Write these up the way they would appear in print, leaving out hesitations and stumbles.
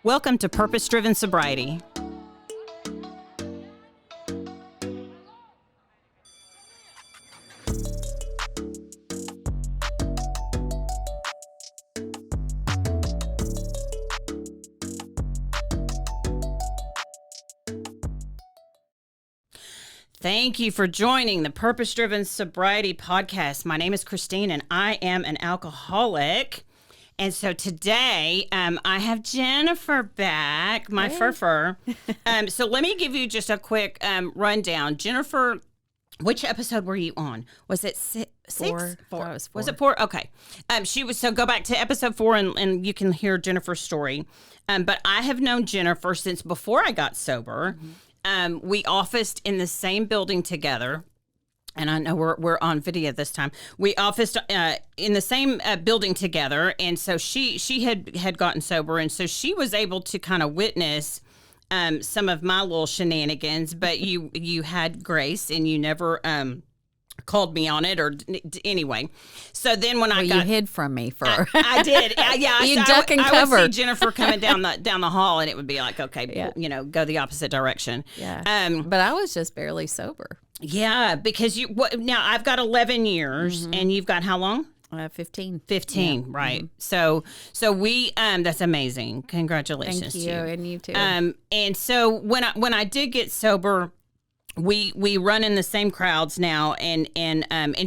Welcome to Purpose Driven Sobriety. Thank you for joining the Purpose Driven Sobriety podcast. My name is Christine and I am an alcoholic. And so today I have Jennifer back, my fur. So let me give you just a quick rundown. Jennifer, which episode were you on? Was it six? Four. Was it 4? Okay. So go back to episode 4 and you can hear Jennifer's story. But I have known Jennifer since before I got sober. Mm-hmm. We officed in the same building together. And I know we're on video this time. We officed in the same building together, and so she had gotten sober, and so she was able to kind of witness some of my little shenanigans. But you had grace, and you never called me on it, or anyway. So then when you hid from me for I did, yeah. You duck and cover. I would see Jennifer coming down the hall, and it would be like, okay, go the opposite direction. Yeah. But I was just barely sober. Yeah, because now I've got 11 years, and you've got how long? 15. 15, yeah. Right. Mm-hmm. So we that's amazing. Congratulations. Thank you, to you. And you too. And so when I did get sober, we run in the same crowds now, and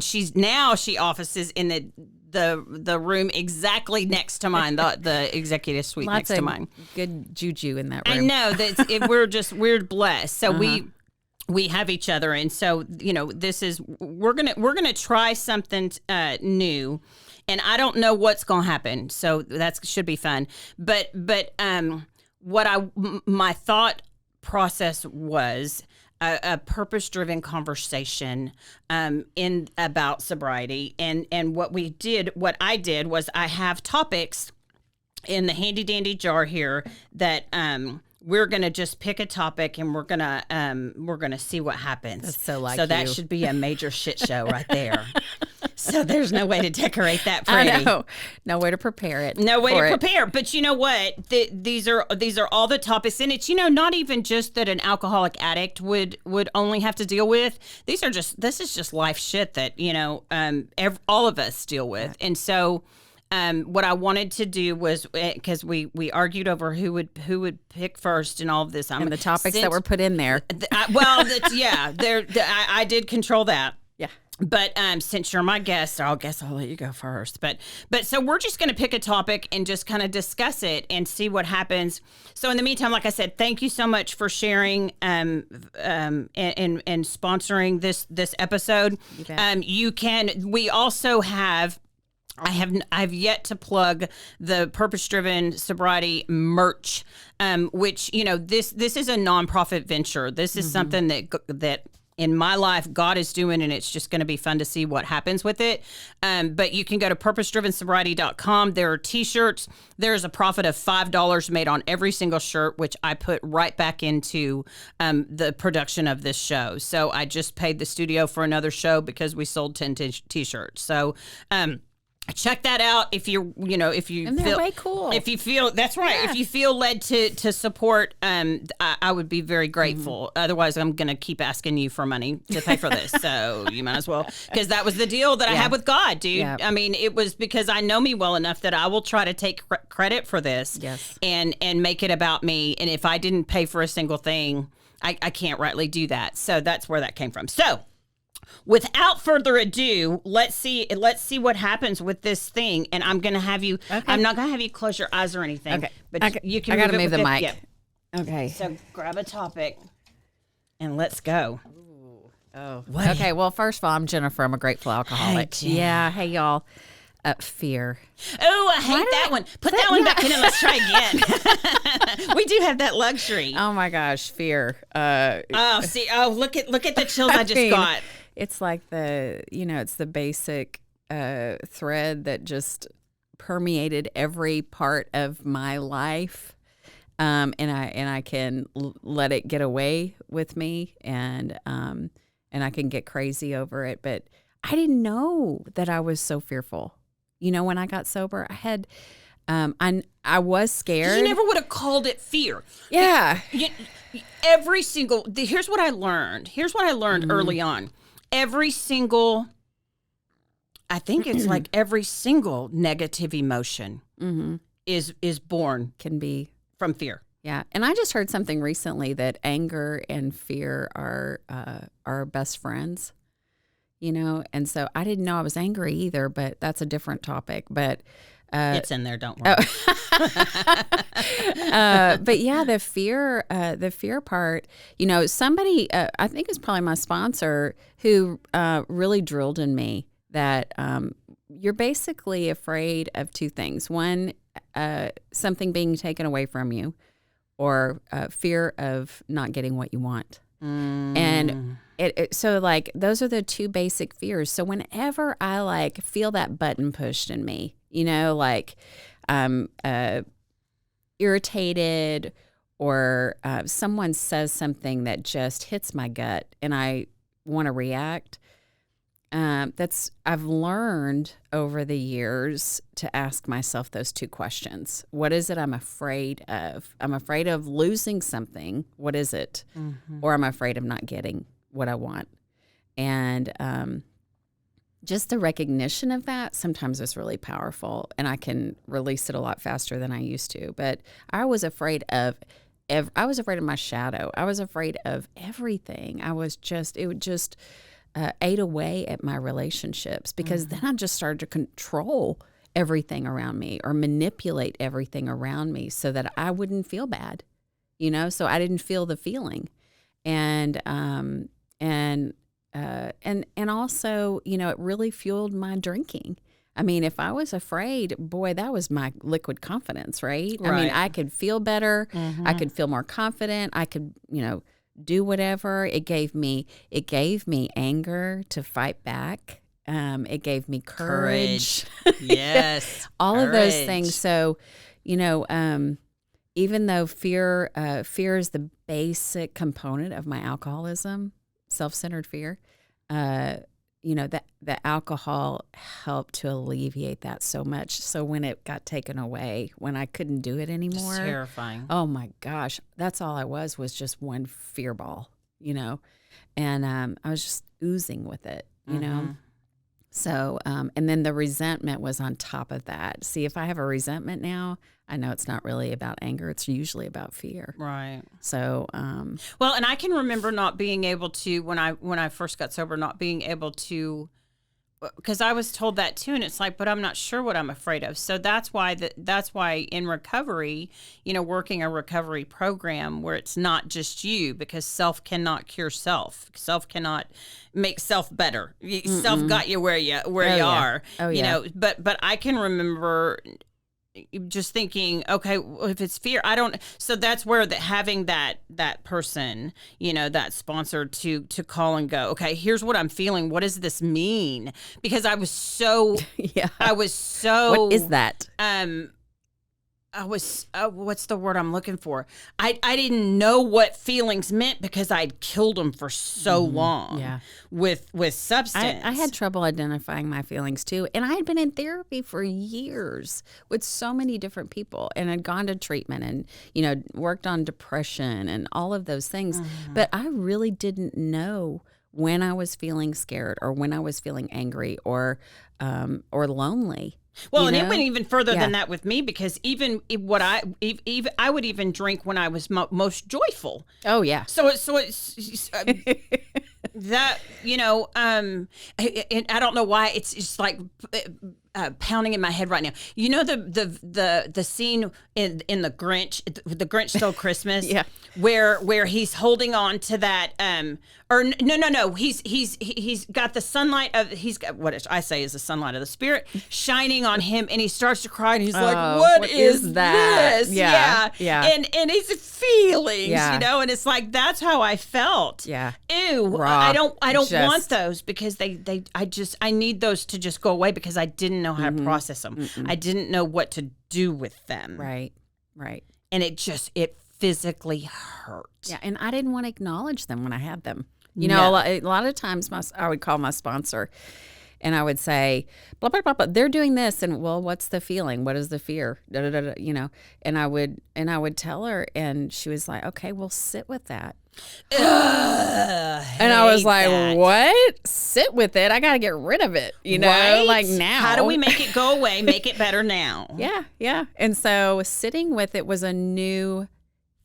she offices in the room exactly next to mine, the executive suite next to mine. Good juju in that room. I know that we're blessed. So we have each other, and so we're gonna try something new, and I don't know what's gonna happen. So that should be fun. But my thought process was a purpose-driven conversation about sobriety, and what I did was I have topics in the handy dandy jar here that we're gonna just pick a topic and we're gonna see what happens. That's so that should be a major shit show right there. So there's no way to decorate that pretty. I know. No way to prepare it. No way to prepare. But you know what? These are all the topics in it. Not even just that an alcoholic addict would only have to deal with. This is just life shit that all of us deal with. And so what I wanted to do was, because we argued over who would pick first and all of this. And the topics that were put in there. I did control that. Yeah. But since you're my guest, I'll let you go first. But so we're just going to pick a topic and just kind of discuss it and see what happens. So in the meantime, like I said, thank you so much for sharing and sponsoring this episode. You can. We also have. I've yet to plug the Purpose Driven Sobriety merch, which this is a nonprofit venture. This is something that in my life God is doing, and it's just going to be fun to see what happens with it. But you can go to purposedrivensobriety.com. There are t-shirts. There's a profit of $5 made on every single shirt, which I put right back into the production of this show. So I just paid the studio for another show because we sold 10 t-shirts. So check that out if you and they're feel way cool. If you feel that's right. Yeah. If you feel led to support, I would be very grateful. Otherwise, I'm going to keep asking you for money to pay for this. So you might as well, because that was the deal that I had with God, dude. Yeah. I mean, it was because I know me well enough that I will try to take credit for this, and make it about me. And if I didn't pay for a single thing, I can't rightly do that. So that's where that came from. So, without further ado, let's see what happens with this thing. And I'm going to have you, okay. I'm not going to have you close your eyes or anything. Okay. But you can I got to move the mic. Yeah. Okay. So grab a topic and let's go. Ooh. Oh. Okay. Well, first of all, I'm Jennifer. I'm a grateful alcoholic. Hey, yeah. Hey, y'all. Fear. Oh, I hate that one. Put that one back in and let's try again. We do have that luxury. Oh my gosh. Fear. Look at the chills I just got. It's like it's the basic thread that just permeated every part of my life, and I can let it get away with me, and I can get crazy over it. But I didn't know that I was so fearful. When I got sober, I was scared. You never would have called it fear. Yeah. Every single, here's what I learned. Here's what I learned early on. Every single, I think it's like every single negative emotion is born Can be from fear. Yeah, and I just heard something recently that anger and fear are best friends. And so I didn't know I was angry either, but that's a different topic. But it's in there, don't worry. But yeah, the fear part. Somebody I think it's probably my sponsor who really drilled in me that you're basically afraid of two things. One, something being taken away from you, or fear of not getting what you want. And so like those are the two basic fears. So whenever I like feel that button pushed in me, like I'm irritated, or someone says something that just hits my gut and I want to react, I've learned over the years to ask myself those two questions. What is it I'm afraid of? I'm afraid of losing something. What is it? Or I'm afraid of not getting what I want. And just the recognition of that sometimes is really powerful, and I can release it a lot faster than I used to. But I was afraid of my shadow. I was afraid of everything. It would just ate away at my relationships, because then I just started to control everything around me or manipulate everything around me so that I wouldn't feel bad, so I didn't feel the feeling. And also, it really fueled my drinking. I mean, if I was afraid, boy, that was my liquid confidence, right? I mean, I could feel better. I could feel more confident. I could, do whatever. It gave me anger to fight back. It gave me courage. Yes. All courage. of those things. So, even though fear is the basic component of my alcoholism, self-centered fear, that the alcohol helped to alleviate that so much. So when it got taken away, when I couldn't do it anymore, It's terrifying. Oh my gosh, that's all I was just one fear ball, and I was just oozing with it, So, and then the resentment was on top of that. See, if I have a resentment now, I know it's not really about anger. It's usually about fear. Right. So, well, and I can remember not being able to, when I first got sober, not being able to, because I was told that too, and it's like, but I'm not sure what I'm afraid of. So that's why in recovery, working a recovery program where it's not just you, because self cannot cure self. Self cannot make self better. Self got you where you are. Oh yeah. But I can remember just thinking, okay, well, if it's fear, I don't. So that's where having that person, that sponsor to call and go, okay, here's what I'm feeling. What does this mean? Because I was so, What is that? What's the word I'm looking for? I didn't know what feelings meant because I'd killed them for so long with substance. I had trouble identifying my feelings too. And I had been in therapy for years with so many different people, and I'd gone to treatment and, worked on depression and all of those things. But I really didn't know when I was feeling scared, or when I was feeling angry, or lonely. Well, and it went even further than that with me, because even I would even drink when I was most joyful. Oh yeah. So it's that, and I don't know why it's just like pounding in my head right now. The scene in the Grinch Stole Christmas, where he's holding on to that no, he's got the sunlight of, he's got what I say is the sunlight of the Spirit shining on him, and he starts to cry, and he's like, what is that? This? Yeah. And his feelings, and it's like, that's how I felt. Yeah. Ew. Raw. I don't want those, because I need those to just go away, because I didn't know how to process them. I didn't know what to do with them. Right. And it physically hurt. Yeah, and I didn't want to acknowledge them when I had them. A lot of times I would call my sponsor, And I would say, blah, blah, blah, blah, they're doing this. And well, what's the feeling? What is the fear? Da, da, da, da, you know, and I would tell her, and she was like, okay, well, sit with that. And I was like, what? Sit with it? I got to get rid of it, you know, right? like now. How do we make it go away, make it better now? Yeah, yeah. And so sitting with it was a new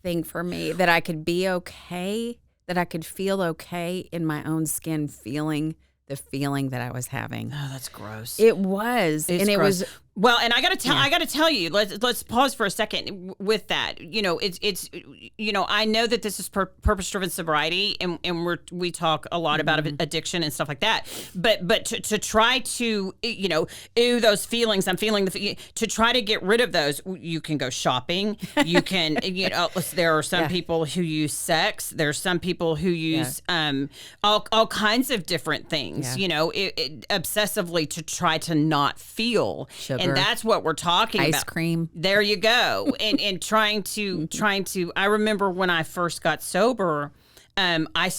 thing for me, that I could be okay, that I could feel okay in my own skin, feeling the feeling that I was having. Oh, that's gross. It was. It's and gross. It was. Well, and I got to tell you, let's pause for a second with that. You know, it's you know, I know that this is purpose-driven sobriety, and we talk a lot about addiction and stuff like that. But to try to, you know, those feelings, I'm feeling to try to get rid of those. You can go shopping. You can, you know, there are some people who use sex. There's some people who use all kinds of different things. You know, obsessively to try to not feel. Sugar. And that's what we're talking about. Ice cream. There you go. And trying to, I remember when I first got sober, I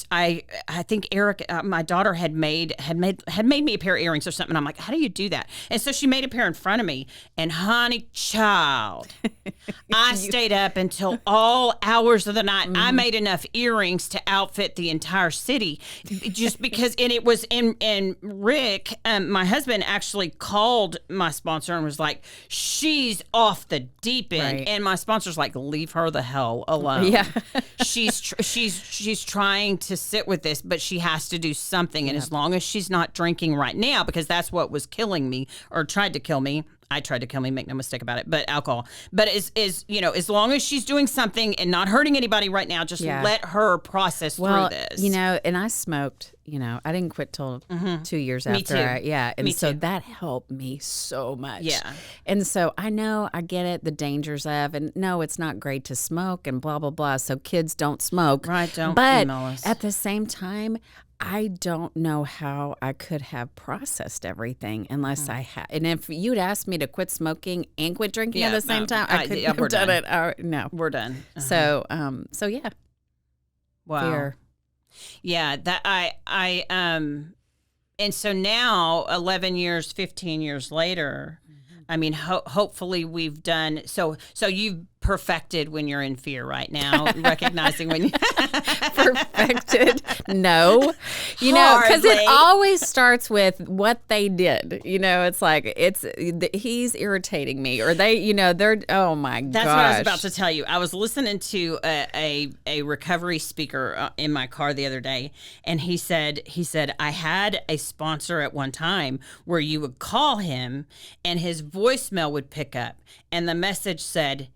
think Eric, my daughter had made me a pair of earrings or something. I'm like, how do you do that? And so she made a pair in front of me, and honey child, I stayed up until all hours of the night. I made enough earrings to outfit the entire city, just because. And it was, and Rick, my husband, actually called my sponsor and was like, she's off the deep end. Right. And my sponsor's like, leave her the hell alone. Yeah. She's trying to sit with this, but she has to do something. And as long as she's not drinking right now, because that's what was killing me, or tried to kill me. I tried to kill me, make no mistake about it, but alcohol. But is you know, as long as she's doing something and not hurting anybody right now, just let her process through this. You know, and I smoked, you know, I didn't quit till 2 years after. And me so too. that helped me so much. Yeah. And so I know, I get it, the dangers of, and no, it's not great to smoke and blah, blah, blah. So kids don't smoke. Right, don't But email us. at the same time, I don't know how I could have processed everything unless I had. And if you'd asked me to quit smoking and quit drinking at the same time, I couldn't have done it. No, we're done. So yeah. Wow. Fear. Yeah, that I and so now 11 years, 15 years later, I mean, hopefully we've done so you've perfected when you're in fear right now, recognizing when you perfected. No, you know, because it always starts with what they did. You know, it's like he's irritating me, or they, you know, they're, oh my gosh. That's what I was about to tell you. I was listening to a recovery speaker in my car the other day, and he said I had a sponsor at one time where you would call him and his voicemail would pick up, and the message said,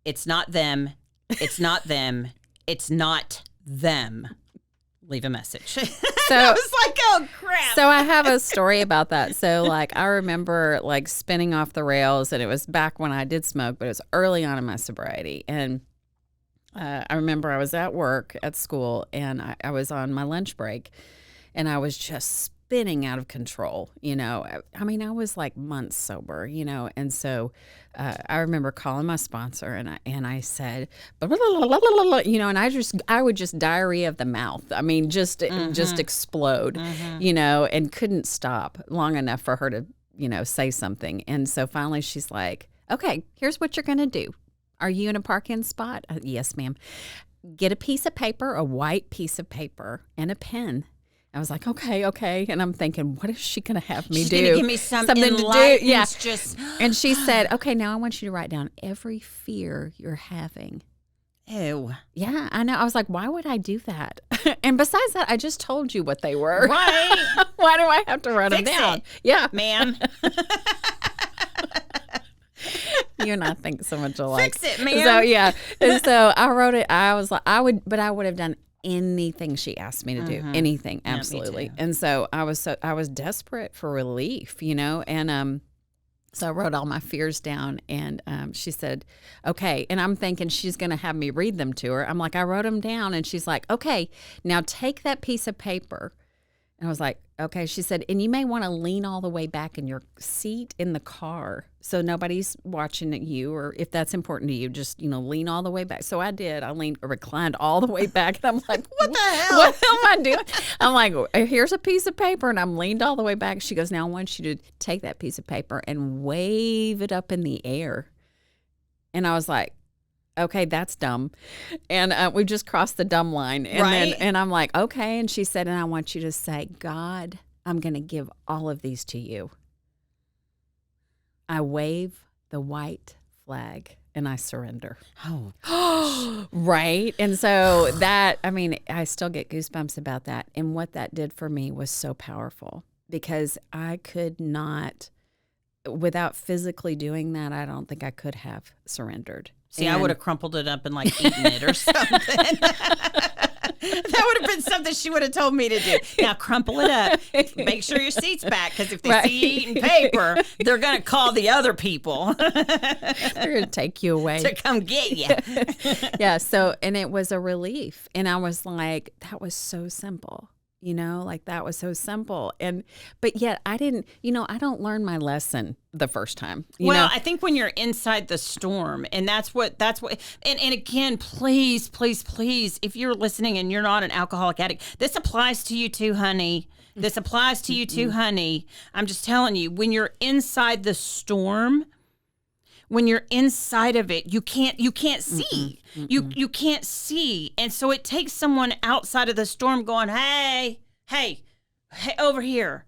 it's not them. It's not them. It's not them. Leave a message. So I was like, oh, crap. So I have a story about that. So, like, I remember, like, spinning off the rails, and it was back when I did smoke, but it was early on in my sobriety. And I remember I was at work at school, and I was on my lunch break, and I was just spinning out of control, you know. I mean, I was like months sober, you know, and so I remember calling my sponsor, and I said, blah, blah, blah, blah, blah, blah, you know, and I would just diarrhea of the mouth. I mean, just explode, you know, and couldn't stop long enough for her to, you know, say something. And so finally she's like, okay, here's what you're going to do. Are you in a parking spot? Yes, ma'am. Get a piece of paper, a white piece of paper, and a pen. I was like, okay. And I'm thinking, what is she going to have me She's do? She's going to give me something to do. Yeah. Just... And she said, okay, now I want you to write down every fear you're having. Ew. Yeah, I know. I was like, why would I do that? And besides that, I just told you what they were. Right. Why do I have to write them down? Yeah. Ma'am. You and I think so much alike. Fix it, ma'am. So, yeah. And so I wrote it. I was like, I would have done anything she asked me to do, anything, absolutely. Yeah, and so I was desperate for relief, you know, and so I wrote all my fears down, and she said, okay, and I'm thinking she's going to have me read them to her. I'm like, I wrote them down, and she's like, okay, now take that piece of paper And I was like, okay. She said, and you may want to lean all the way back in your seat in the car so nobody's watching at you, or if that's important to you, just, lean all the way back. So I did. I reclined all the way back. And I'm like, what the hell? What am I doing? I'm like, here's a piece of paper. And I'm leaned all the way back. She goes, now I want you to take that piece of paper and wave it up in the air. And I was like, okay, that's dumb. And we just crossed the dumb line. And and I'm like, okay. And she said, and I want you to say, God, I'm going to give all of these to you. I wave the white flag and I surrender. Oh, right. And so I still get goosebumps about that. And what that did for me was so powerful, because I could not, without physically doing that, I don't think I could have surrendered. See, I would have crumpled it up and eaten it or something. That would have been something she would have told me to do. Now crumple it up. Make sure your seat's back, because if they see you eating paper, they're going to call the other people. They're going to take you away. To come get you. Yeah. So, and it was a relief. And I was like, that was so simple. That was so simple. But yet I didn't, I don't learn my lesson the first time. I think when you're inside the storm, and that's what, and again, please, if you're listening and you're not an alcoholic addict, this applies to you too, honey. This applies to you too, honey. I'm just telling you, when you're inside the storm, when you're inside of it, you can't see. You can't see. And so it takes someone outside of the storm going, hey, over here.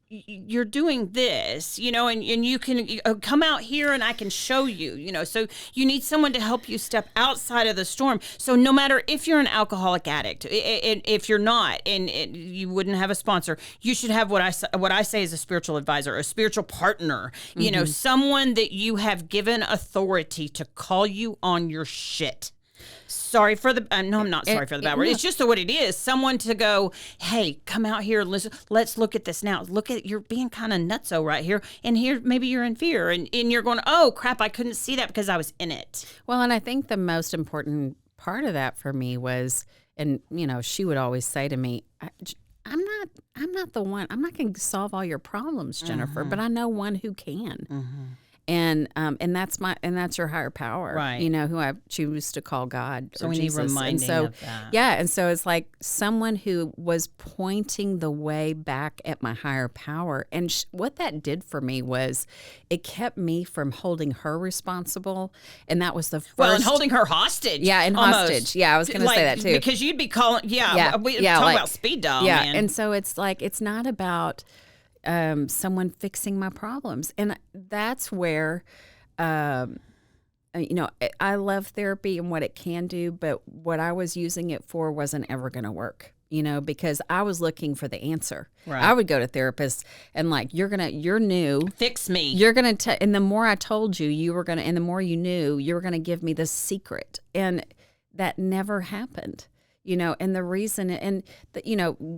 You're doing this, and you can come out here and I can show you, so you need someone to help you step outside of the storm. So no matter if you're an alcoholic addict, if you're not, and you wouldn't have a sponsor, you should have what I say is a spiritual advisor, a spiritual partner, someone that you have given authority to call you on your shit. Sorry for the no, I'm not sorry for the bad word. It's just what it is. Someone to go, hey, come out here. Let's look at this now. Look at, you're being kind of nutso right here. And here, maybe you're in fear. And you're going, oh, crap, I couldn't see that because I was in it. Well, and I think the most important part of that for me was, and, she would always say to me, I'm not the one. I'm not going to solve all your problems, Jennifer, but I know one who can. Mm-hmm. And that's your higher power, right? Who I choose to call God. So or we Jesus. need reminding of that. Yeah, and so it's like someone who was pointing the way back at my higher power. And what that did for me was, it kept me from holding her responsible, and that was the first. Well, and holding her hostage. Yeah, and almost. Hostage. Yeah, I was going to say that too, because you'd be calling. Yeah, we talk about speed dial. Yeah, man. And so it's like, it's not about someone fixing my problems. And that's where, I love therapy and what it can do, but what I was using it for wasn't ever going to work, because I was looking for the answer. Right. I would go to therapists and you're new. Fix me. You're going to, and the more I told you, and the more you knew, you were going to give me this secret. And that never happened, and the reason, and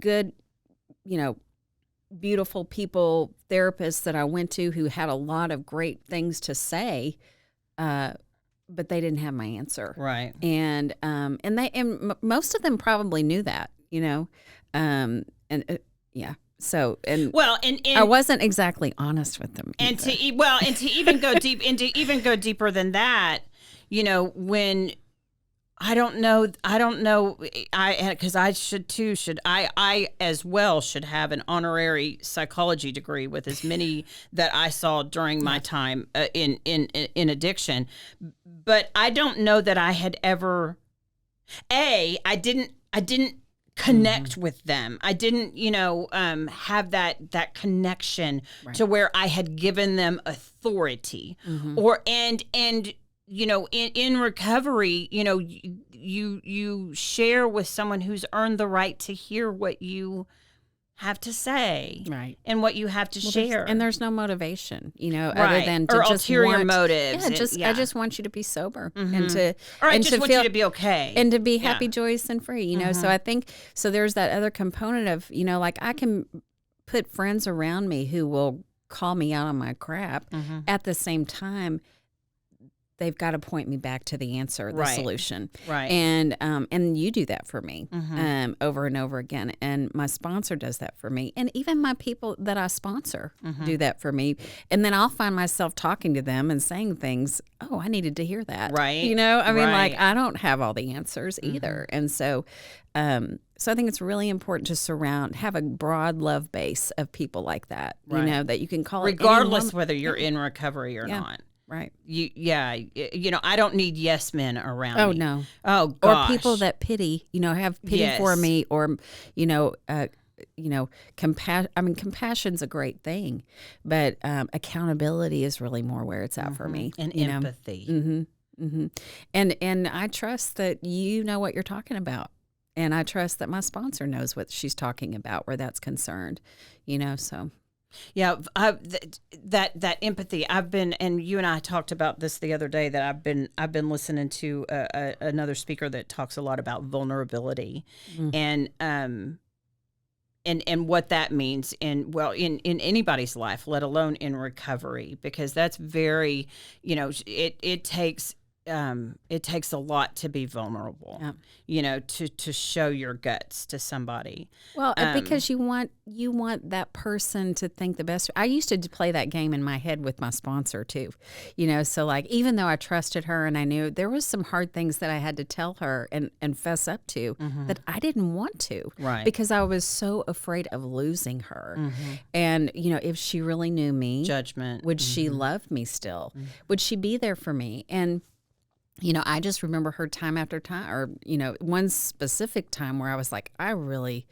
good, beautiful people, therapists that I went to who had a lot of great things to say, but they didn't have my answer. Right. And most of them probably knew that, yeah. So, and I wasn't exactly honest with them. And to even go deep, and to even go deeper than that, when I don't know. Because I should too. I as well should have an honorary psychology degree with as many that I saw during my time in addiction. But I don't know that I had ever. I didn't connect with them. I didn't, have that connection to where I had given them authority, in recovery, you share with someone who's earned the right to hear what you have to say, right, and what you have to share. And there's no motivation, other than to or just ulterior motives. I just want you to be sober and to, or I just want you to be okay and to be happy, joyous, and free. So I think there's that other component of I can put friends around me who will call me out on my crap. At the same time, they've got to point me back to the answer, the Right. solution. Right. And you do that for me Mm-hmm. over and over again. And my sponsor does that for me. And even my people that I sponsor Mm-hmm. do that for me. And then I'll find myself talking to them and saying things, oh, I needed to hear that. Right. You know, I mean, Right. like, I don't have all the answers either. And so I think it's really important to have a broad love base of people like that, Right. you know, that you can call it Regardless whether you're in recovery or Yeah. not. Right. I don't need yes men around Oh, me. no. Oh, gosh. Or people that pity, have pity Yes. for me, or compassion. I mean, compassion's a great thing, but accountability is really more where it's at for me. And you know? empathy. And I trust that you know what you're talking about, and I trust that my sponsor knows what she's talking about where that's concerned. So. Yeah, that empathy. And you and I talked about this the other day. That I've been listening to another speaker that talks a lot about vulnerability, and what that means in anybody's life, let alone in recovery, because that's very, it takes a lot to be vulnerable, to show your guts to somebody. Well, because you want that person to think the best. I used to play that game in my head with my sponsor too, so like, even though I trusted her and I knew there was some hard things that I had to tell her and fess up to that I didn't want to, Right. because I was so afraid of losing her. And, if she really knew me, Judgment. would she love me still? Would she be there for me? And I just remember her time after time, or, one specific time where I was like, I really,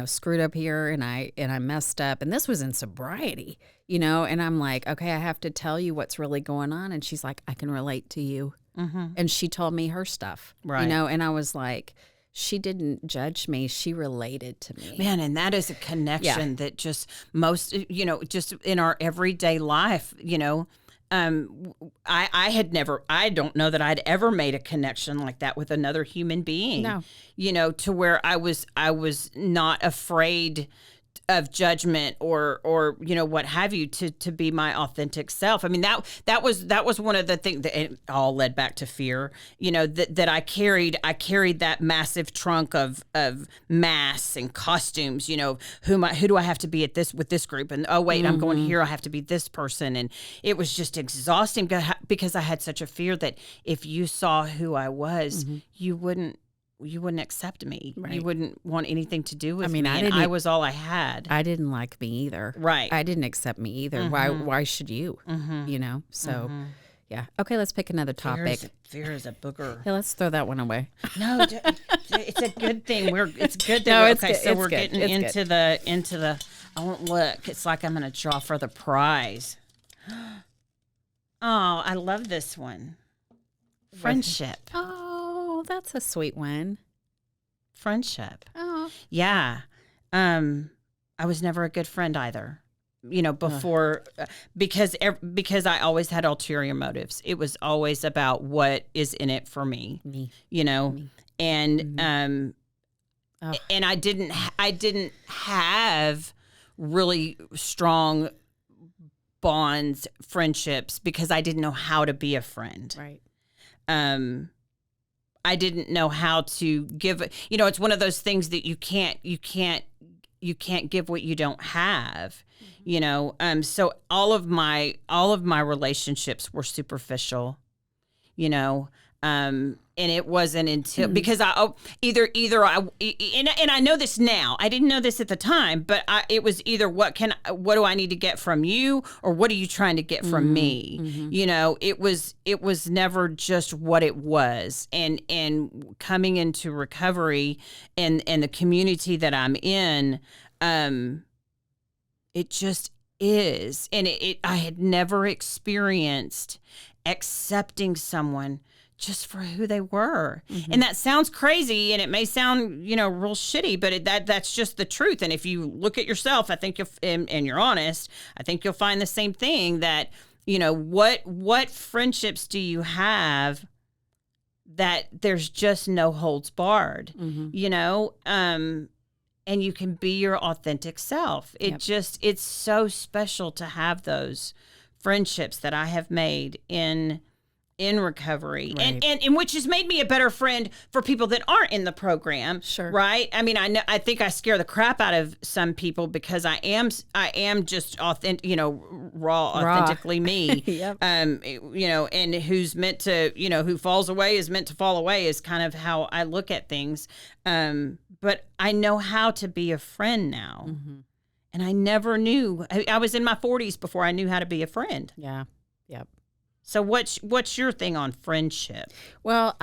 screwed up here and I messed up. And this was in sobriety, and I'm like, okay, I have to tell you what's really going on. And she's like, I can relate to you. And she told me her stuff, Right. and I was like, she didn't judge me. She related to me. Man, and that is a connection that just most, just in our everyday life, I don't know that I'd ever made a connection like that with another human being. No. To where I was not afraid of judgment or what have you, to be my authentic self. I mean, that was one of the things that it all led back to fear, that I carried that massive trunk of masks and costumes, who do I have to be with this group, and oh wait, I'm going here, I have to be this person. And it was just exhausting because I had such a fear that if you saw who I was, you wouldn't accept me. Right. You wouldn't want anything to do with me. I I was all I had. I didn't like me either. Right. I didn't accept me either. Why should you? So, yeah. Okay, let's pick another topic. Fear is a booger. Yeah, let's throw that one away. No, it's a good thing. It's good that No, we're it's okay. good. So It's we're good. getting It's into the. I won't look. It's like I'm going to draw for the prize. Oh, I love this one. Friendship. Oh, that's a sweet one. Friendship. Oh. Yeah. I was never a good friend either. Before, because I always had ulterior motives. It was always about what is in it for me. Me. And Oh. and I didn't have really strong bonds, friendships, because I didn't know how to be a friend. Right. I didn't know how to give. It's one of those things that you can't give what you don't have. So all of my relationships were superficial. And it wasn't until because I know this now. I didn't know this at the time, but it was either what do I need to get from you, or what are you trying to get from me? It was never just what it was. And coming into recovery and the community that I'm in, it just is. And I had never experienced accepting someone just for who they were. And that sounds crazy, and it may sound, real shitty, but that's just the truth. And if you look at yourself, I think and you're honest, I think you'll find the same thing, that, what friendships do you have that there's just no holds barred, and you can be your authentic self. It's so special to have those friendships that I have made in in recovery, Right. and which has made me a better friend for people that aren't in the program. Sure. Right. I mean, I think I scare the crap out of some people because I am just authentic, raw, authentically me. Yep. And who's meant to, who falls away is meant to fall away is kind of how I look at things. But I know how to be a friend now. Mm-hmm. And I never knew. I was in my 40s before I knew how to be a friend. Yeah. Yep. So what's your thing on friendship? Well,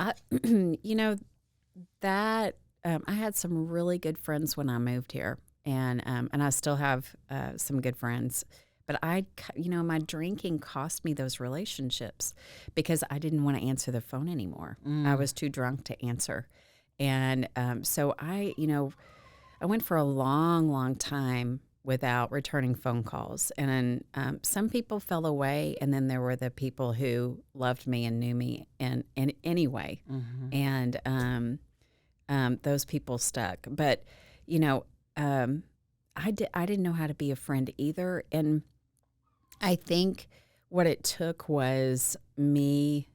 that I had some really good friends when I moved here, and I still have some good friends. But my drinking cost me those relationships because I didn't want to answer the phone anymore. I was too drunk to answer, and so I went for a long, long time without returning phone calls. And then some people fell away, and then there were the people who loved me and knew me in anyway. Mm-hmm. And those people stuck. But, I didn't know how to be a friend either. And I think what it took was me,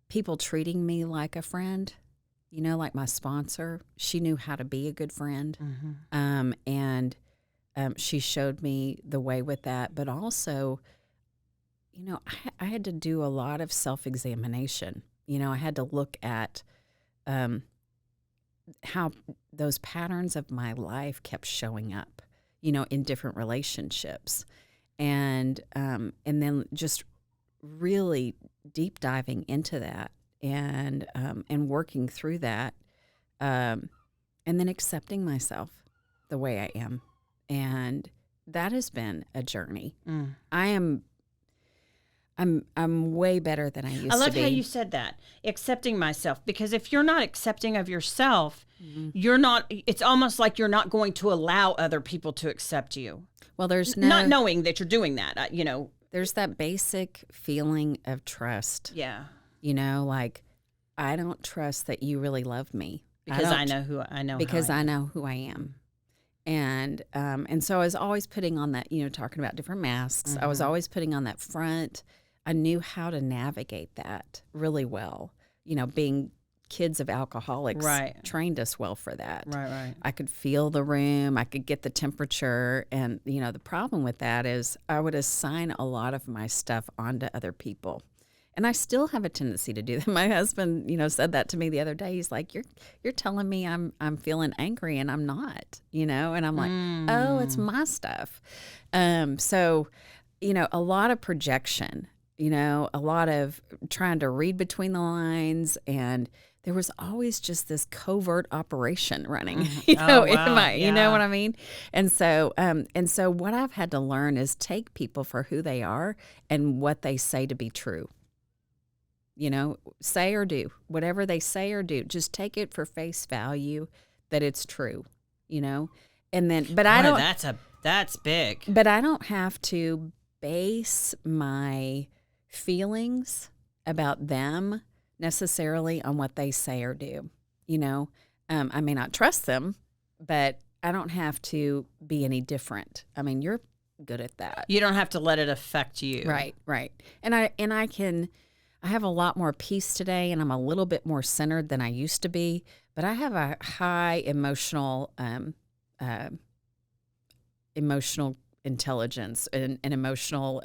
people treating me like a friend. Like my sponsor, she knew how to be a good friend. Mm-hmm. And she showed me the way with that. But also, I had to do a lot of self-examination. I had to look at how those patterns of my life kept showing up, in different relationships. And then just really deep diving into that. And working through that, and then accepting myself the way I am, and that has been a journey. I'm way better than I used to be. I love how you said that, accepting myself, because if you're not accepting of yourself, you're not. It's almost like you're not going to allow other people to accept you. Well, there's not knowing that you're doing that. There's that basic feeling of trust. Yeah. Like, I don't trust that you really love me because I know who I am, and so I was always putting on that, talking about different masks. Mm-hmm. I was always putting on that front. I knew how to navigate that really well. Being kids of alcoholics, right, trained us well for that. Right. I could feel the room. I could get the temperature, and the problem with that is I would assign a lot of my stuff onto other people. And I still have a tendency to do that. My husband, said that to me the other day. He's like, "You're telling me I'm feeling angry, and I'm not." And I'm like, "Oh, it's my stuff." So, a lot of projection. A lot of trying to read between the lines, and there was always just this covert operation running. In my, you know what I mean? And so what I've had to learn is take people for who they are and what they say to be true. Say or do, whatever they say or do, just take it for face value that it's true, and then, but I don't, that's big, but I don't have to base my feelings about them necessarily on what they say or do. I may not trust them, but I don't have to be any different. I mean, you're good at that. You don't have to let it affect you. Right. And I have a lot more peace today, and I'm a little bit more centered than I used to be, but I have a high emotional intelligence and emotional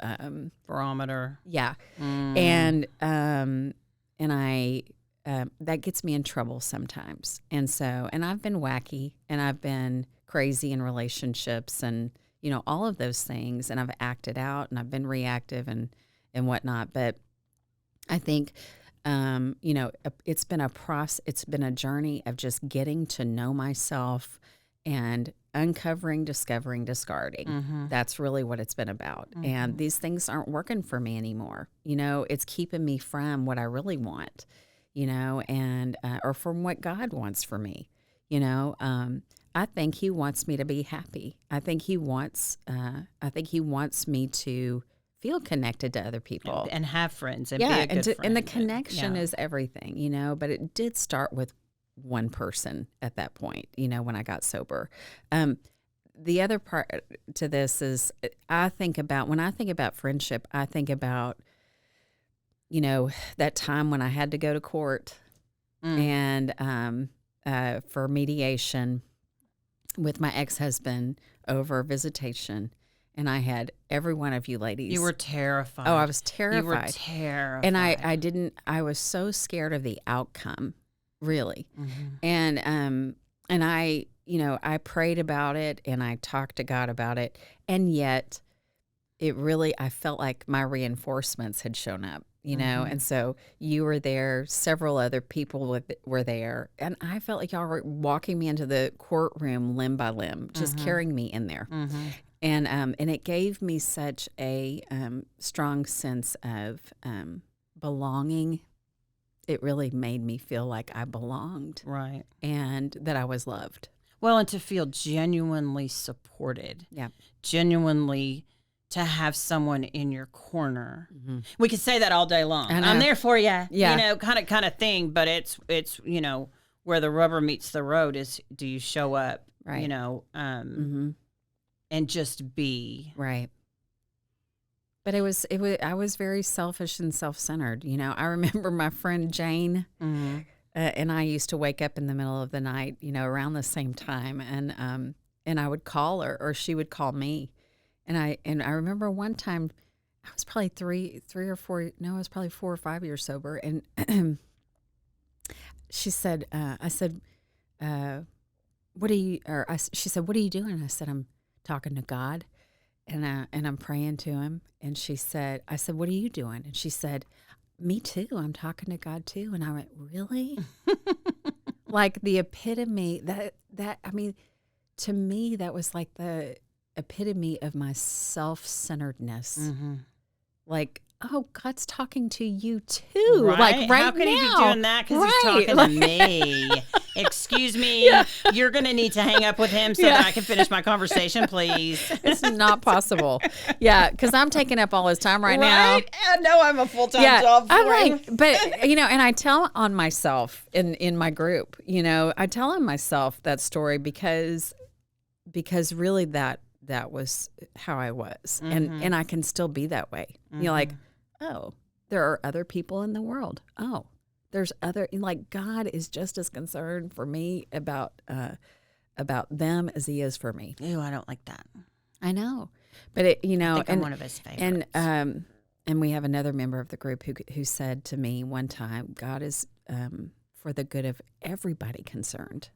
barometer. Yeah. And I that gets me in trouble sometimes. And I've been wacky, and I've been crazy in relationships, and all of those things, and I've acted out, and I've been reactive and whatnot, but I think, it's been a process. It's been a journey of just getting to know myself and uncovering, discovering, discarding. Mm-hmm. That's really what it's been about. Mm-hmm. And these things aren't working for me anymore. It's keeping me from what I really want, and or from what God wants for me. I think He wants me to be happy. I think He wants me to feel connected to other people and have friends and be a good friend. And the connection is everything, but it did start with one person at that point, when I got sober. the other part to this is when I think about friendship, I think about, that time when I had to go to court and for mediation with my ex-husband over visitation. And I had every one of you ladies. You were terrified. Oh, I was terrified. You were terrified. And I was so scared of the outcome, really. And I prayed about it and I talked to God about it. And yet I felt like my reinforcements had shown up, and so you were there, several other people were there. And I felt like y'all were walking me into the courtroom limb by limb, just carrying me in there. And it gave me such a strong sense of belonging. It really made me feel like I belonged. Right. And that I was loved. Well, and to feel genuinely supported. Yeah. Genuinely to have someone in your corner. We could say that all day long. I'm there for you. Yeah. Kind of thing. But it's where the rubber meets the road is, do you show up? Right. And just be. Right. But I was very selfish and self-centered. I remember my friend Jane and I used to wake up in the middle of the night, around the same time. And I would call her or she would call me. And I remember one time I was probably 4 or 5 years sober. And she said, I said, she said, what are you doing? I said, I'm talking to God and I'm praying to him. And I said, what are you doing? And she said, me too. I'm talking to God too. And I went, really? Like the epitome to me, that was like the epitome of my self-centeredness. Like, oh, God's talking to you too. Right? Like right How can now. he be doing that? Because he's talking to me. Excuse me. Yeah. You're going to need to hang up with him so that I can finish my conversation, please. It's not possible. Yeah, because I'm taking up all his time right now. I know I'm a full-time job for him. But, and I tell on myself in my group, I tell on myself that story because really that was how I was. And I can still be that way. Like, oh, there are other people in the world. Oh, there's like God is just as concerned for me about them as he is for me. Ew, I don't like that. I know. But I think I'm one of his favorites. And we have another member of the group who said to me one time, God is for the good of everybody concerned,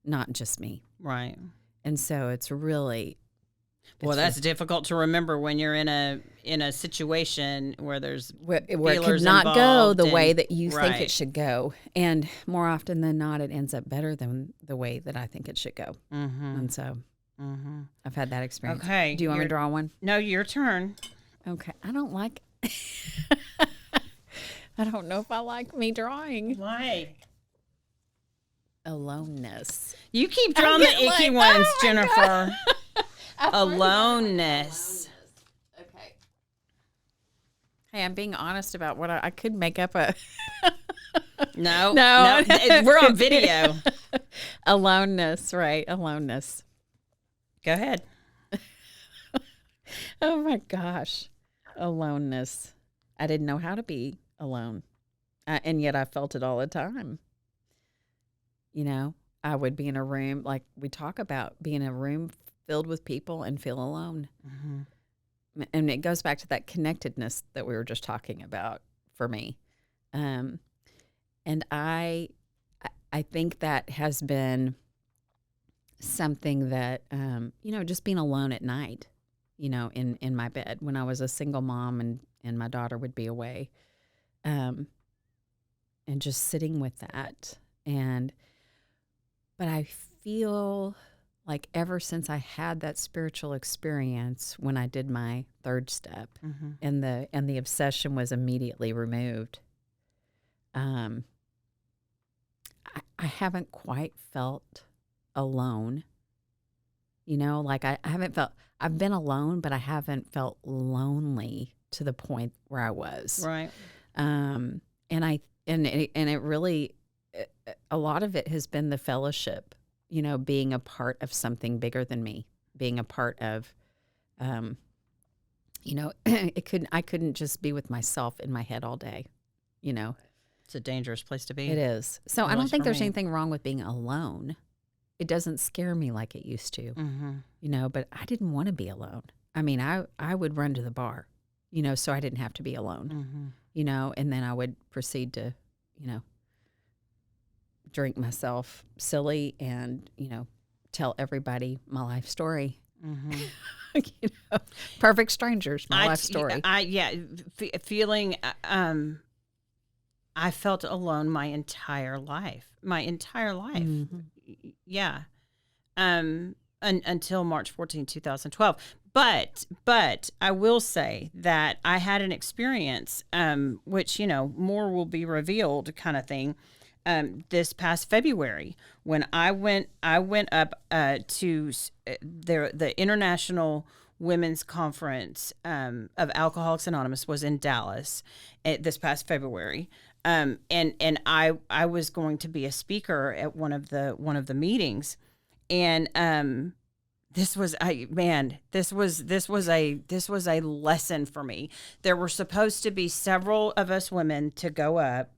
not just me. Right. And so it's really that's difficult to remember when you're in a situation where there's where it could not go the way that you think it should go, and more often than not, it ends up better than the way that I think it should go. And so I've had that experience. Okay, do you want me to draw one? No, your turn. Okay, I don't like. I don't know if I like me drawing. Why? Aloneness. You keep drawing the icky ones, Jennifer. Aloneness. Okay. Hey, I'm being honest about what I could make up a. No. We're on video. Aloneness, right? Aloneness. Go ahead. Oh my gosh, aloneness. I didn't know how to be alone, and yet I felt it all the time. I would be in a room, like we talk about, be in a room filled with people and feel alone. And it goes back to that connectedness that we were just talking about for me. And I think that has been something that, just being alone at night, in my bed when I was a single mom and my daughter would be away, and just sitting with that. But I feel like ever since I had that spiritual experience when I did my third step, and the obsession was immediately removed, I haven't quite felt alone. Like I haven't felt, I've been alone, but I haven't felt lonely to the point where I was. Right. And it really, a lot of it has been the fellowship being a part of something bigger than me, being a part of, I couldn't just be with myself in my head all day, It's a dangerous place to be. It is. So It I don't was think for there's me. anything wrong with being alone. It doesn't scare me like it used to, but I didn't want to be alone. I mean, I would run to the bar, so I didn't have to be alone, and then I would proceed to, drink myself silly and, tell everybody my life story. Perfect strangers, my life story. Feeling, I felt alone my entire life. Yeah. Until March 14, 2012. But I will say that I had an experience, which, more will be revealed kind of thing, this past February when I went up to the International Women's Conference of Alcoholics Anonymous was in Dallas this past February. And I was going to be a speaker at one of the meetings, and this was a lesson for me. There were supposed to be several of us women to go up,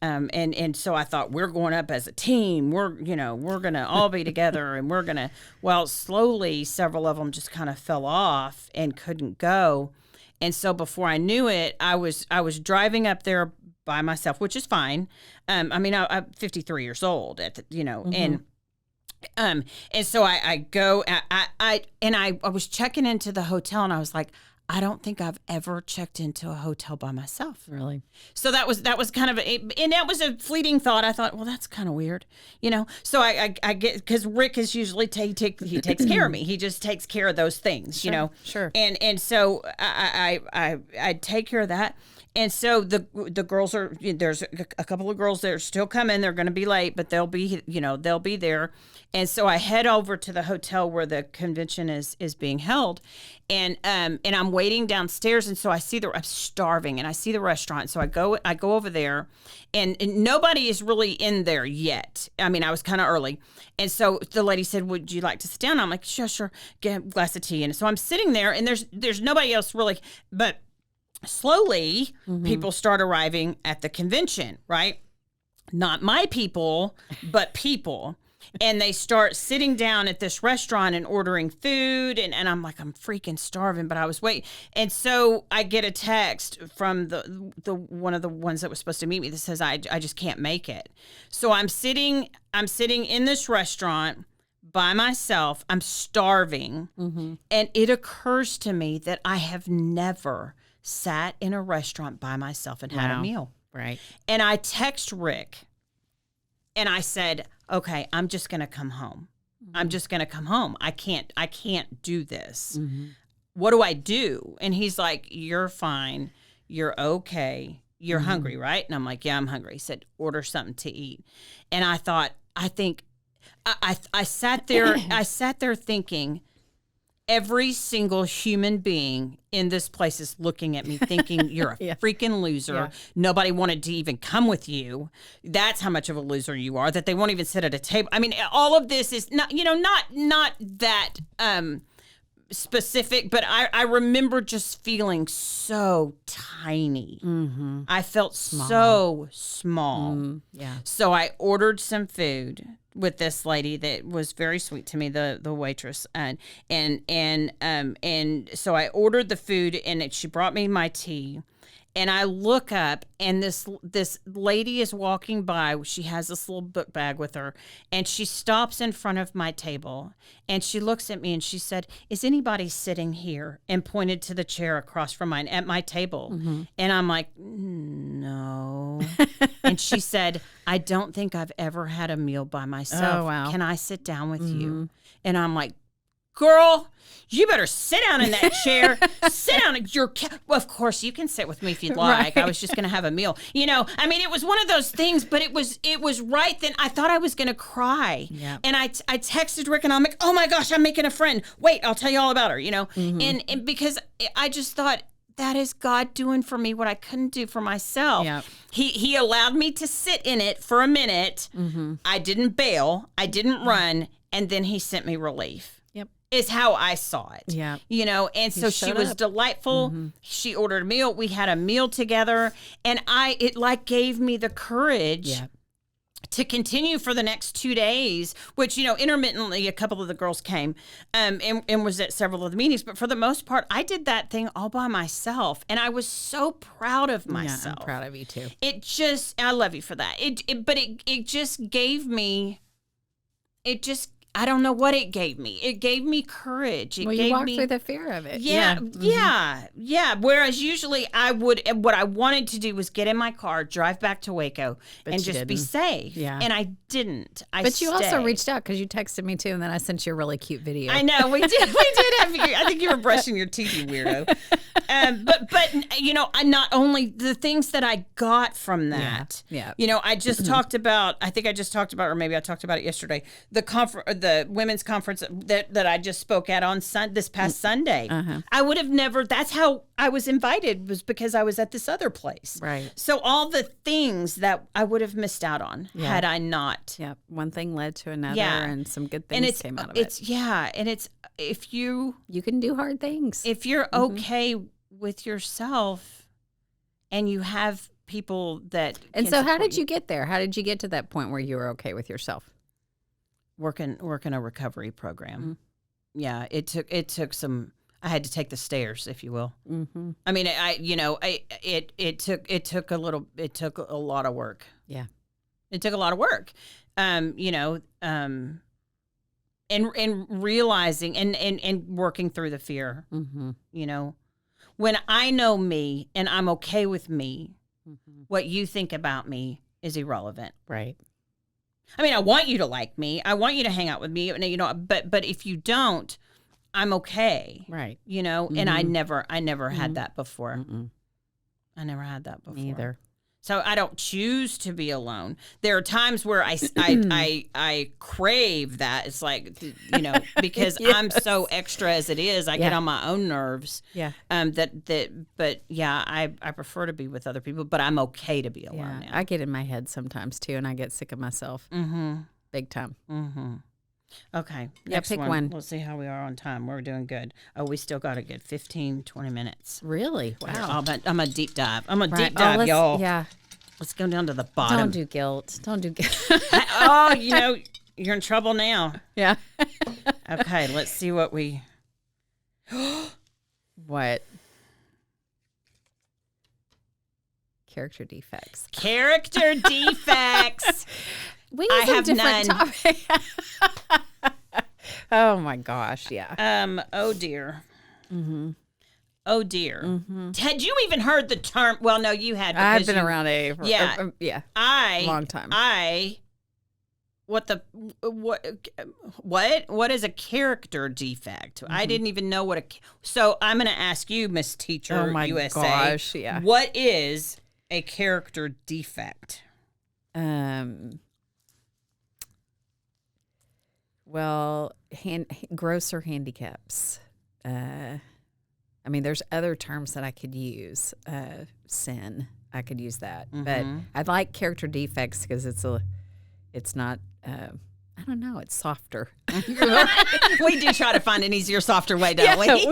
and so I thought, we're going up as a team. We're gonna all be together, and slowly several of them just kind of fell off and couldn't go, and so before I knew it, I was driving up there by myself, which is fine. I'm 53 years old and so I go, I was checking into the hotel, and I was like, I don't think I've ever checked into a hotel by myself. Really? So that was kind of and that was a fleeting thought. I thought, well, that's kind of weird, So I get, because Rick is usually he takes care of me. He just takes care of those things, Sure. And so I take care of that. And so the girls there's a couple of girls that are still coming. They're going to be late, but they'll be there. And so I head over to the hotel where the convention is being held, and I'm waiting downstairs. And so I'm starving, and I see the restaurant. So I go over there, and nobody is really in there yet. I mean, I was kind of early, and so the lady said, "Would you like to sit down?" I'm like, "Sure, get a glass of tea." And so I'm sitting there, and there's nobody else really, but slowly, people start arriving at the convention, right? Not my people, but people. And they start sitting down at this restaurant and ordering food. And I'm like, I'm freaking starving, but I was waiting. And so I get a text from the one of the ones that was supposed to meet me that says, I just can't make it. So I'm sitting in this restaurant by myself. I'm starving. And it occurs to me that I have never sat in a restaurant by myself and had a meal. Right. And I text Rick, and I said, okay, I'm just going to come home. I'm just going to come home. I can't do this. What do I do? And he's like, you're fine. You're okay. You're hungry, right? And I'm like, yeah, I'm hungry. He said, order something to eat. And I thought, I sat there thinking, every single human being in this place is looking at me thinking you're a freaking loser. Yeah. Nobody wanted to even come with you. That's how much of a loser you are, that they won't even sit at a table. I mean, all of this is not that specific, but I remember just feeling so tiny. I felt so small. Yeah. So I ordered some food with this lady that was very sweet to me, the waitress, and so I ordered the food, and she brought me my tea, and I look up, and this lady is walking by. She has this little book bag with her, and she stops in front of my table, and she looks at me, and she said, "Is anybody sitting here?" and pointed to the chair across from mine at my table. And I'm like, no. And she said, "I don't think I've ever had a meal by myself. Oh, wow. Can I sit down with you?" And I'm like, girl, you better sit down in that chair. Sit down. Well, of course, you can sit with me if you'd like. Right. I was just going to have a meal. I mean, it was one of those things, but it was right then. I thought I was going to cry. Yeah. And I texted Rick, and I'm like, oh my gosh, I'm making a friend. Wait, I'll tell you all about her, And because I just thought, that is God doing for me what I couldn't do for myself. Yep. He allowed me to sit in it for a minute. I didn't bail. I didn't run. And then he sent me relief. Yep. Is how I saw it. Yeah. And so she was up. delightful. She ordered a meal. We had a meal together. And it like gave me the courage to continue for the next 2 days, which, intermittently a couple of the girls came and was at several of the meetings. But for the most part, I did that thing all by myself. And I was so proud of myself. Yeah, I'm proud of you too. I love you for that. But it just gave me, I don't know what it gave me. It gave me courage. You walked through the fear of it. Yeah. Whereas usually what I wanted to do was get in my car, drive back to Waco, and just be safe. Yeah. And I didn't. But you also reached out because you texted me too, and then I sent you a really cute video. I know we did. I think you were brushing your teeth, you weirdo. But I not only the things that I got from that. Yeah. I just talked about. I think I just talked about, or maybe I talked about it yesterday. The women's conference that I just spoke at on this past Sunday. I would have never. That's how I was invited, was because I was at this other place. Right. So all the things that I would have missed out on had I not. Yeah. One thing led to another, Yeah. and some good things came out of it. And it's if you can do hard things. If you're okay with yourself, and you have people that. And so, how did you get there? How did you get to that point where you were okay with yourself? Working a recovery program. Yeah, it took some. I had to take the stairs, if you will. I mean, it took a lot of work. Yeah, it took a lot of work. And realizing and working through the fear. When I know me and I'm okay with me, what you think about me is irrelevant. Right. I mean, I want you to like me. I want you to hang out with me. But if you don't, I'm okay. Right. And I never had that before. I never had that before. Me either. So I don't choose to be alone. There are times where I crave that. It's like, because Yes. I'm so extra as it is, I get on my own nerves. Yeah. But I prefer to be with other people, but I'm okay to be alone now. I get in my head sometimes too, and I get sick of myself. Big time. Okay. Next pick one. Let's see how we are on time. We're doing good. Oh, we still got a good 15, 20 minutes. Really? Wow. I'm a deep dive. Deep dive, y'all. Yeah. Let's go down to the bottom. Don't do guilt. You're in trouble now. Yeah. Okay, let's see what we... What? Character defects. Character defects. We need some different topic. Oh my gosh, yeah. Oh dear. Oh dear. Had you even heard the term? Well, no, you had. I've been around a long time. What is a character defect? I didn't even know what so I'm going to ask you, Miss Teacher oh my USA. Gosh, yeah. What is a character defect? Well, grosser handicaps. I mean, there's other terms that I could use. Sin, I could use that. But I like character defects because it's not. I don't know. It's softer. We do try to find an easier, softer way, don't we?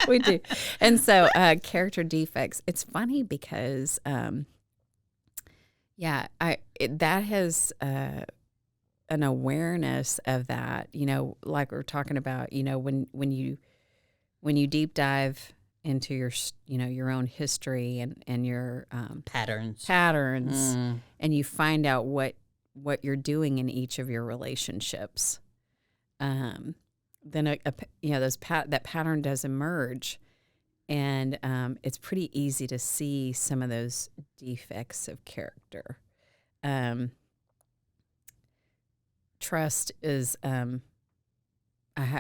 We do. And so, character defects. It's funny because, that has an awareness of that. Like we're talking about. When you deep dive into your own history and your patterns, and you find out what you're doing in each of your relationships, then that pattern does emerge, and it's pretty easy to see some of those defects of character. Trust is I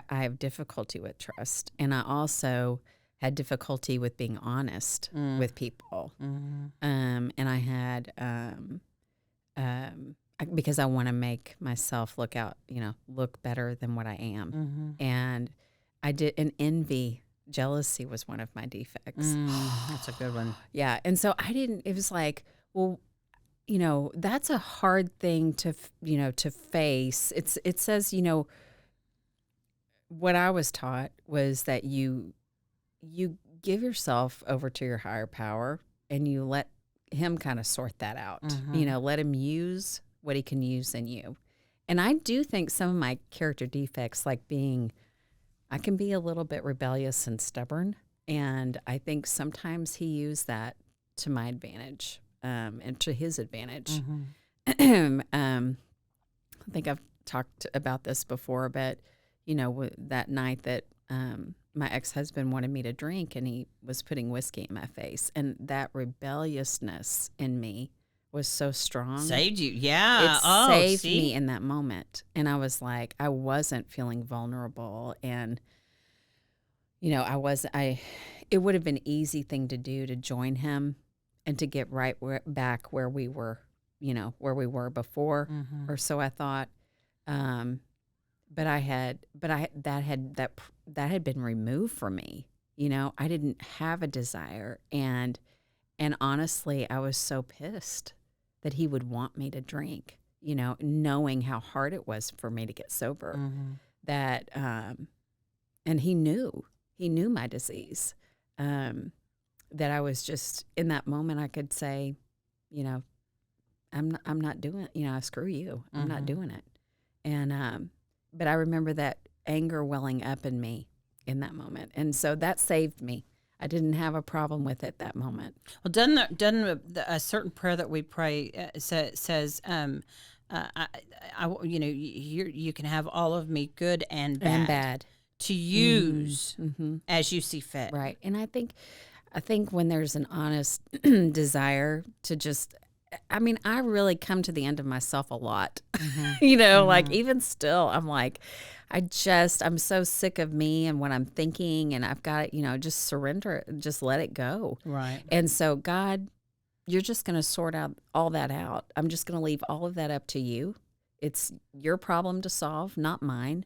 have difficulty with trust, and I also had difficulty with being honest with people. And I had because I want to make myself look better than what I am. And I did an envy jealousy was one of my defects. That's a good one. Yeah. And so it was like, well, that's a hard thing to face. It says, what I was taught was that you give yourself over to your higher power and you let him kind of sort that out. Let him use what he can use in you. And I do think some of my character defects, like I can be a little bit rebellious and stubborn. And I think sometimes he used that to my advantage, and to his advantage. I think I've talked about this before, but, that night that my ex-husband wanted me to drink and he was putting whiskey in my face. And that rebelliousness in me was so strong. Saved you. Yeah. It saved me in that moment. And I was like, I wasn't feeling vulnerable. And, it would have been an easy thing to do to join him and to get right back where we were, where we were before, or so I thought. But that had been removed from me. I didn't have a desire. And honestly, I was so pissed that he would want me to drink, knowing how hard it was for me to get sober, that, and he knew my disease, that I was just in that moment, I could say, I'm not doing it, screw you. I'm not doing it. And, but I remember that anger welling up in me in that moment. And so that saved me. I didn't have a problem with it that moment. Well, doesn't a certain prayer that we pray says, you can have all of me, good and bad, to use as you see fit. Right. And I think when there's an honest desire to just, I really come to the end of myself a lot, like even still, I'm like, I'm so sick of me and what I'm thinking, and I've got to, just surrender, just let it go. Right. And so, God, you're just going to sort all that out. I'm just going to leave all of that up to you. It's your problem to solve, not mine.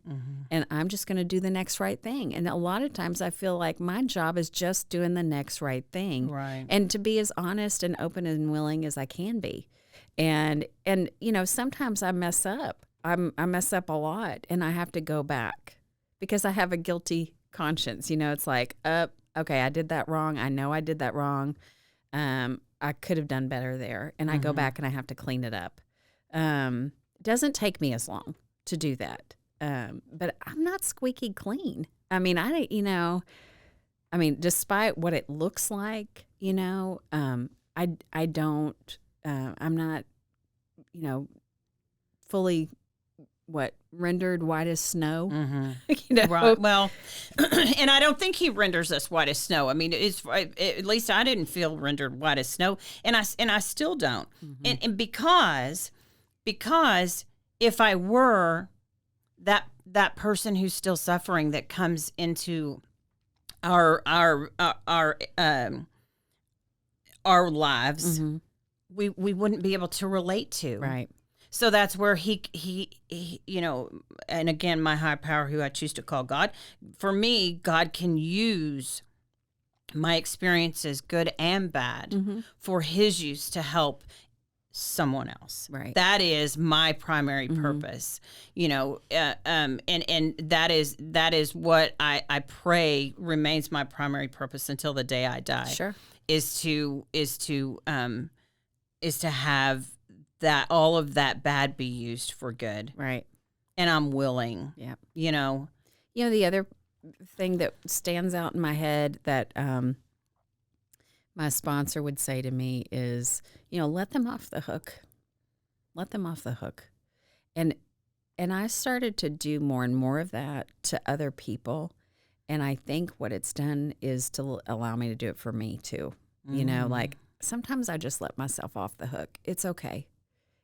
And I'm just going to do the next right thing. And a lot of times I feel like my job is just doing the next right thing. Right. And to be as honest and open and willing as I can be. And sometimes I mess up. I mess up a lot, and I have to go back because I have a guilty conscience. It's like, okay, I did that wrong. I know I did that wrong. I could have done better there. And I go back and I have to clean it up. Doesn't take me as long to do that. But I'm not squeaky clean. Despite what it looks like, I don't, I'm not, fully rendered white as snow. Right. Well, and I don't think he renders us white as snow. At least I didn't feel rendered white as snow, and I still don't. And because if I were that person who's still suffering that comes into our lives, we wouldn't be able to relate to. Right. So that's where he, and again, my high power, who I choose to call God, for me, God can use my experiences, good and bad, for his use to help someone else. Right. That is my primary purpose, and that is what I pray remains my primary purpose until the day I die. Sure. Is to have that all of that bad be used for good. Right. And I'm willing. Yeah. The other thing that stands out in my head that my sponsor would say to me is, let them off the hook. Let them off the hook. And I started to do more and more of that to other people. And I think what it's done is to allow me to do it for me too. Like sometimes I just let myself off the hook. It's okay.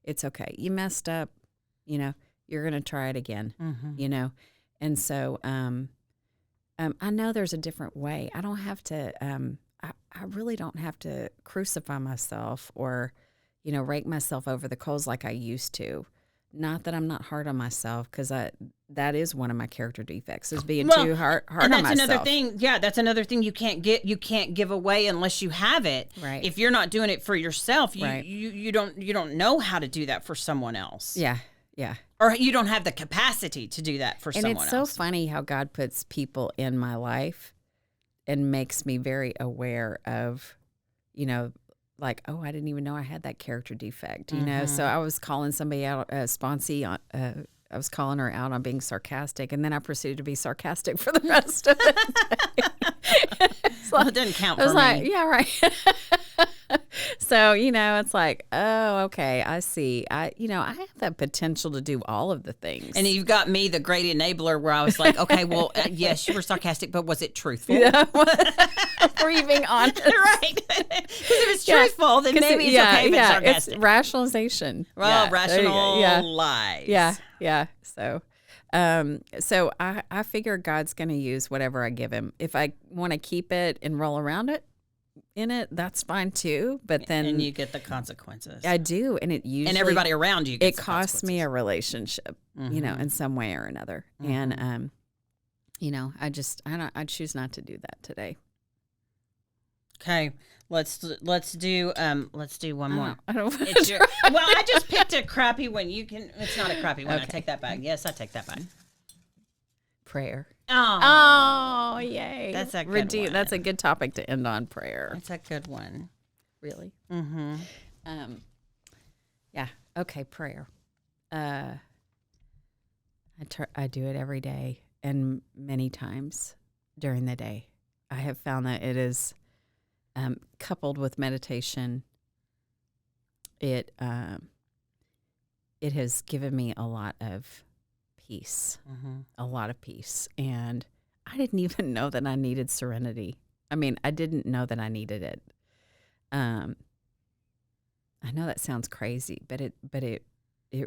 It's okay. You messed up, you're going to try it again, And so I know there's a different way. I don't have to, I really don't have to crucify myself or, rake myself over the coals like I used to. not that I'm not hard on myself, because that is one of my character defects, is being too hard on myself. And that's another thing. Yeah, that's another thing you can't give away unless you have it. Right. If you're not doing it for yourself, Right. you don't know how to do that for someone else. Yeah. Yeah. Or you don't have the capacity to do that for someone else. And it's so funny how God puts people in my life and makes me very aware of, like, oh, I didn't even know I had that character defect, So I was calling somebody out, Sponsy, I was calling her out on being sarcastic, and then I proceeded to be sarcastic for the rest of the day. Well, it doesn't count for me. Like, yeah, right. So, it's like, oh, okay, I see. I have that potential to do all of the things. And you've got me, the great enabler, where I was like, okay, well, yes, you were sarcastic, but was it truthful? Yeah. For you being honest. Right. Because if it's truthful, then maybe it's okay if it's sarcastic. It's rationalization. Well, rational lies. Yeah, yeah. So, so I figure God's going to use whatever I give him. If I want to keep it and roll around in it, that's fine too. But then, and you get the consequences. I do, and it usually, and everybody around you gets it costs me a relationship, in some way or another. And I choose not to do that today. Okay, let's do one more. I don't want well, I just picked a crappy one. It's not a crappy one. Okay. I take that back. Yes, I take that back. Prayer. Oh, yay! That's a good one. That's a good topic to end on. Prayer. That's a good one. Really. Mm-hmm. Yeah. Okay. Prayer. I do it every day and many times during the day. I have found that it is, coupled with meditation, it has given me a lot of peace, a lot of peace. And I didn't even know that I needed serenity. I mean, I didn't know that I needed it. I know that sounds crazy, but it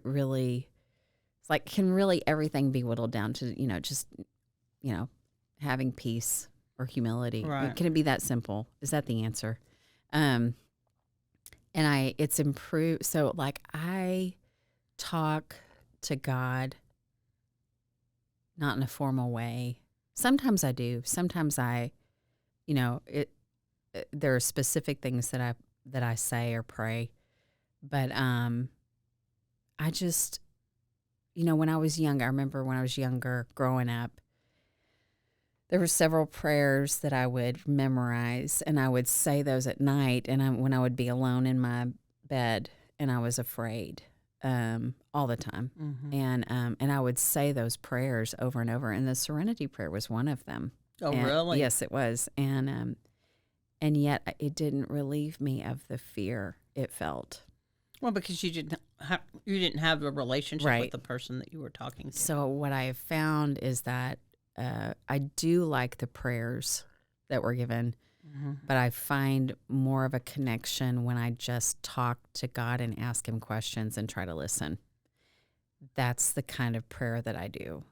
really, it's like, can really everything be whittled down to, just, having peace or humility? Right. Can it be that simple? Is that the answer? And it's improved. So like I talk to God, not in a formal way. Sometimes I do. Sometimes there are specific things that I say or pray. But I just, when I was young, I remember when I was younger, growing up, there were several prayers that I would memorize, and I would say those at night, and when I would be alone in my bed, and I was afraid all the time, and I would say those prayers over and over, and the Serenity Prayer was one of them. Oh, really? Yes, it was, and yet it didn't relieve me of the fear it felt. Well, because you didn't have a relationship with the person that you were talking to. So what I have found is that I do like the prayers that were given, but I find more of a connection when I just talk to God and ask him questions and try to listen. That's the kind of prayer that I do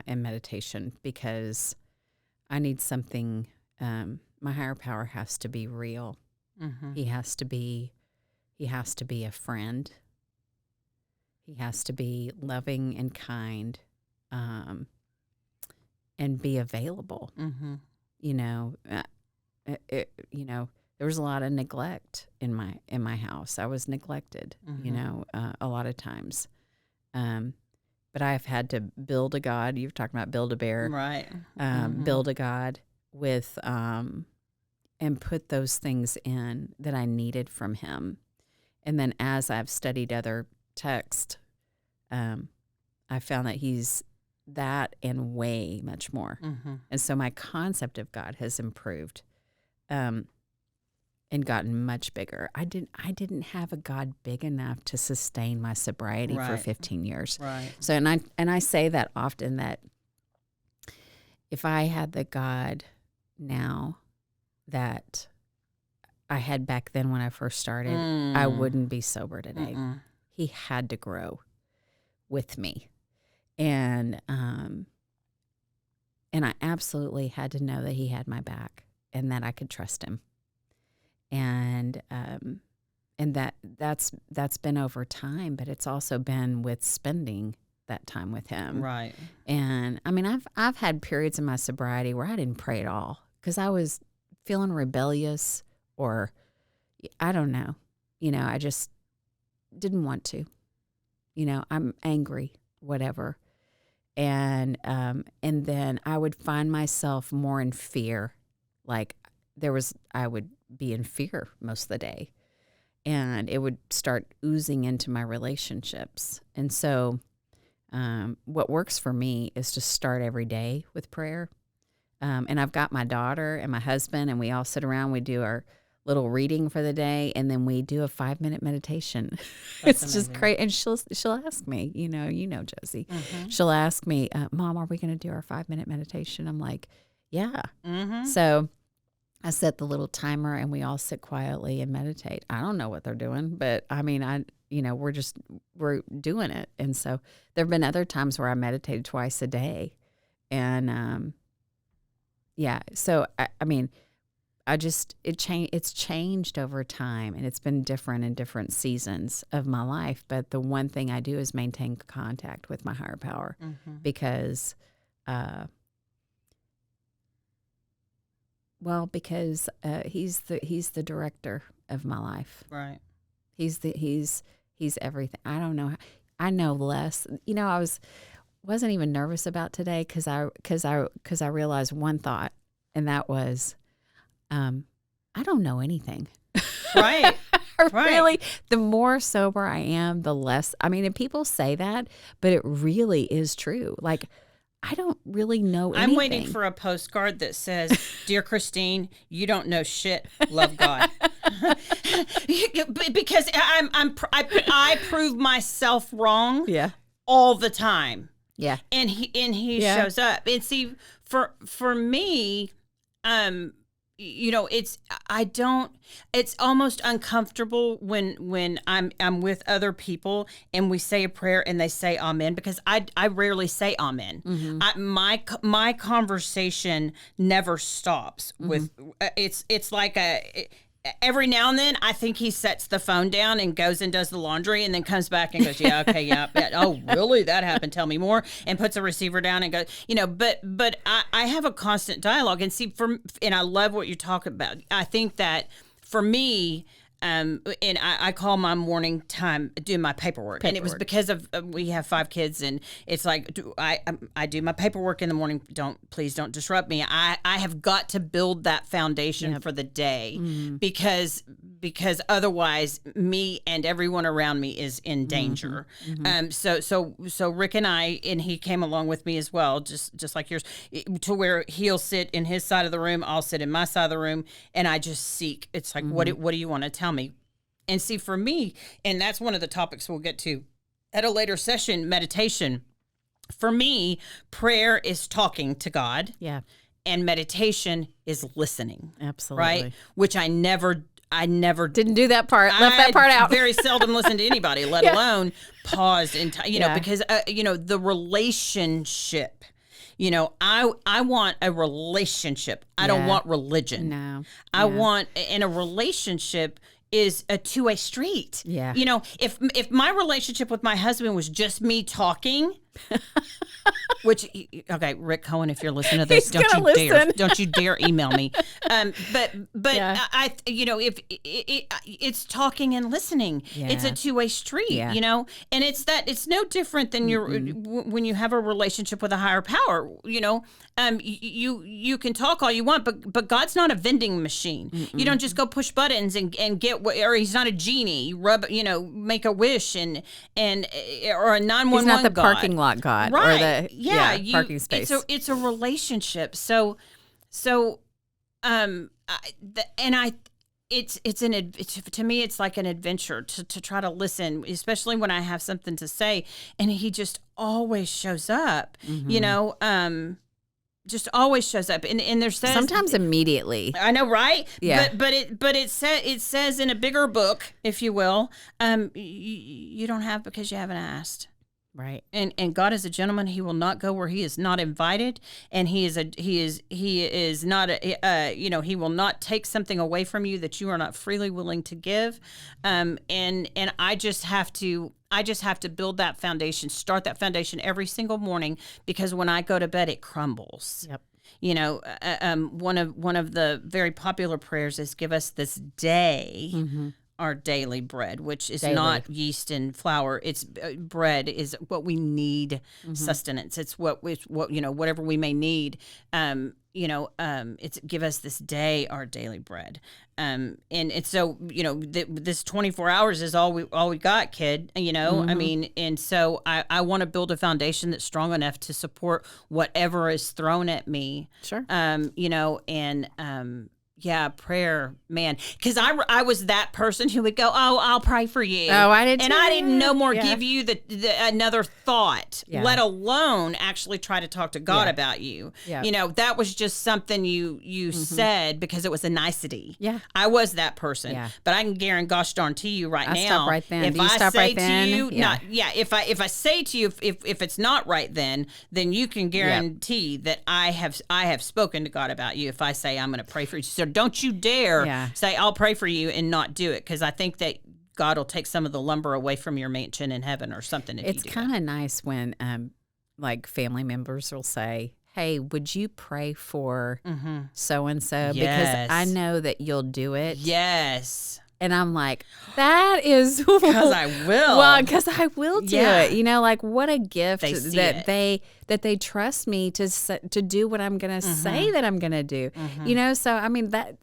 in meditation, because I need something. My higher power has to be real. He has to be a friend. He has to be loving and kind, and be available. There was a lot of neglect in my house. I was neglected, a lot of times. But I have had to build a God. You've talked about build a bear, right? Build a God with, and put those things in that I needed from him. And then as I've studied other texts, I found that he's that and way much more. And so my concept of God has improved, and gotten much bigger. I didn't have a God big enough to sustain my sobriety for 15 years. Right. So and I say that often, that if I had the God now that I had back then when I first started, I wouldn't be sober today. He had to grow with me. And I absolutely had to know that he had my back and that I could trust him. And that's been over time, but it's also been with spending that time with him. Right. And I mean, I've had periods in my sobriety where I didn't pray at all because I was feeling rebellious, or I don't know, I just didn't want to, I'm angry, whatever. And then I would find myself more in fear. Like I would be in fear most of the day, and it would start oozing into my relationships. And so what works for me is to start every day with prayer. And I've got my daughter and my husband, and we all sit around, we do our little reading for the day, and then we do a 5-minute meditation. It's amazing. Just great. And she'll ask me, Josie, she'll ask me, Mom, are we going to do our 5-minute meditation? I'm like, yeah. So I set the little timer, and we all sit quietly and meditate. I don't know what they're doing, but I mean, we're doing it. And so there've been other times where I meditated twice a day. And, so I mean, it's changed over time, and it's been different in different seasons of my life. But the one thing I do is maintain contact with my higher power, because, he's the director of my life. Right. He's everything. I don't know. I know less. I wasn't even nervous about today because I realized one thought, and that was, I don't know anything. Right. Really, the more sober I am, the less. I mean, and people say that, but it really is true. Like, I don't really know anything. I'm waiting for a postcard that says, "Dear Christine, you don't know shit. Love God." Because I prove myself wrong. Yeah. All the time. Yeah. And he shows up. And see, for me, it's almost uncomfortable when I'm with other people and we say a prayer and they say amen, because I rarely say amen. My conversation never stops with it's like every now and then I think he sets the phone down and goes and does the laundry and then comes back and goes, yeah, okay, yeah. Oh, really? That happened. Tell me more. And puts the receiver down and goes, but I have a constant dialogue. And see, and I love what you talk about. I think that for me, and I call my morning time doing my paperwork. And it was because of we have 5 kids, and it's like I do my paperwork in the morning. Please don't disrupt me. I have got to build that foundation for the day, because otherwise me and everyone around me is in danger. So Rick and I, and he came along with me as well, just like yours, to where he'll sit in his side of the room, I'll sit in my side of the room, and I just seek. It's like, what do you want to tell me? And see, for me, and that's one of the topics we'll get to at a later session, meditation. For me, prayer is talking to God. Yeah. And meditation is listening. Absolutely. Right? Which I never didn't do that part. Left that part out. Very seldom listen to anybody, let alone pause and because the relationship. I want a relationship. I don't want religion. No. I want, in a relationship is a two-way street. Yeah. If my relationship with my husband was just me talking, which, okay, Rick Cohen, if you're listening to this, don't you dare email me. But if it's talking and listening, it's a two-way street, and it's no different than when you have a relationship with a higher power, you can talk all you want, but God's not a vending machine. You don't just go push buttons and get or he's not a genie. Make a wish or a 911 He's not the God. parking lot God, right? Or the parking space. It's a relationship. To me, it's like an adventure to try to listen, especially when I have something to say, and he just always shows up. Just always shows up, and there's sometimes immediately. I know, right? Yeah. But it says in a bigger book, if you will, you don't have because you haven't asked. Right. And God is a gentleman. He will not go where he is not invited, and he is not he will not take something away from you that you are not freely willing to give. And I just have to build that foundation, start that foundation every single morning, because when I go to bed it crumbles. Yep. One of the very popular prayers is, give us this day our daily bread, which is not yeast and flour. It's bread is what we need, sustenance. It's what whatever we may need. It's give us this day our daily bread. And it's so, this 24 hours is all we got, kid, I mean, and so I want to build a foundation that's strong enough to support whatever is thrown at me. Sure. Yeah, prayer, man. Because I was that person who would go, oh, I'll pray for you. Oh, I did too. And I didn't no more give you the another thought, Yeah. let alone actually try to talk to God about you. Yeah. That was just something you said because it was a nicety. Yeah. I was that person. Yeah. But I can gosh darn to you right now. Stop right then. If Do you I stop say right then? to you, Yeah. if I say to you, if it's not right then you can guarantee that I have spoken to God about you if I say I'm going to pray for you. So don't you dare say I'll pray for you and not do it, because I think that God will take some of the lumber away from your mansion in heaven or something. If It's you do kind of nice when like family members will say, hey, would you pray for so-and-so? Yes. Because I know that you'll do it. Yes. And I'm like, that is Because I will. Well, because I will do Yeah. it. Like what a gift They see that it. they trust me to do what I'm going to say that I'm going to do. So I mean that.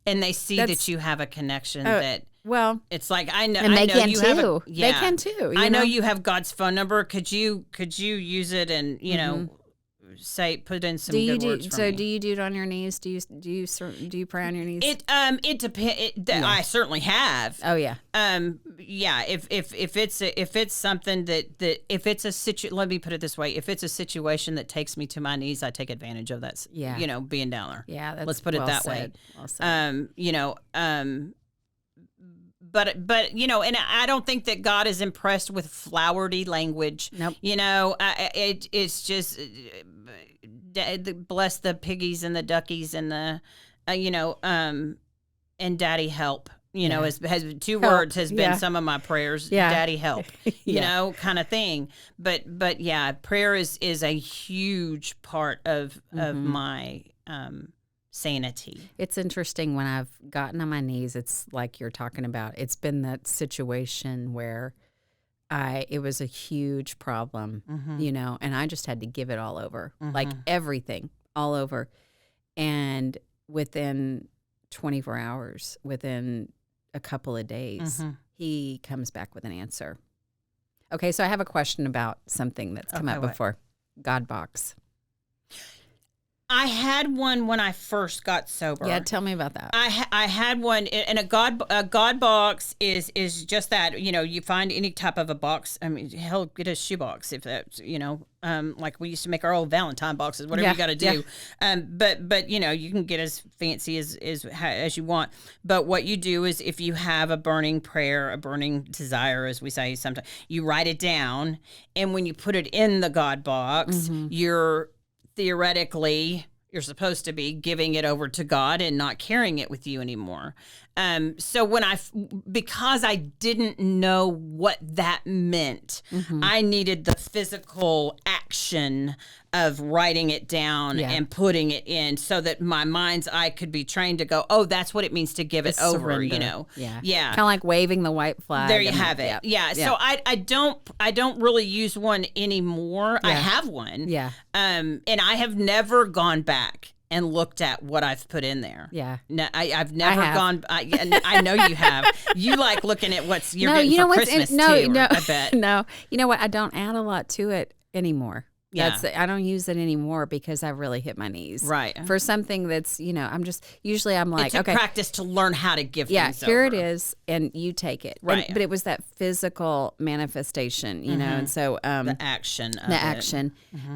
And they see that you have a connection that. Well, It's like I know, and they I know can you too. have a, They can too. I know you have God's phone number. Could you use it and put in some good words for me? Do you do it on your knees? Do you pray on your knees? It depends. I certainly have. Oh yeah. If it's something that if it's a let me put it this way, if it's a situation that takes me to my knees, I take advantage of that. Yeah. Being down there. Yeah, that's let's put it that said. way. Well said. But and I don't think that God is impressed with flowery language. Nope. It's just bless the piggies and the duckies and the and Daddy help. Has two words has been some of my prayers. Yeah. Daddy help. Kind of thing. But yeah, prayer is a huge part of my sanity. It's interesting when I've gotten on my knees, it's like you're talking about. It's been that situation where it was a huge problem, and I just had to give it all over, like everything all over. And within 24 hours, within a couple of days, he comes back with an answer. Okay, so I have a question about something that's come up before. God box. I had one when I first got sober. Yeah, tell me about that. I had one, and a God box is just that. You find any type of a box. I mean, hell, get a shoe box if that's like we used to make our old Valentine boxes. Whatever you got to do. Yeah. But you can get as fancy as you want. But what you do is, if you have a burning prayer, a burning desire, as we say sometimes, you write it down, and when you put it in the God box, you're theoretically, you're supposed to be giving it over to God and not carrying it with you anymore. So because I didn't know what that meant, I needed the physical action of writing it down and putting it in, so that my mind's eye could be trained to go, oh, that's what it means to give it over. Surrender. Yeah. Kind of like waving the white flag. There you have it. Yeah. So I don't really use one anymore. I have one. Yeah. And I have never gone back and looked at what I've put in there. Yeah. No, I've never gone. I know you have. You like looking at what's you're getting for Christmas too. I bet. No, you know what? I don't add a lot to it anymore. Yeah. I don't use it anymore because I really hit my knees. Right. For something that's, I'm like, it took okay, practice to learn how to give things here over. it is, and you take it. Right. But it was that physical manifestation, and so The action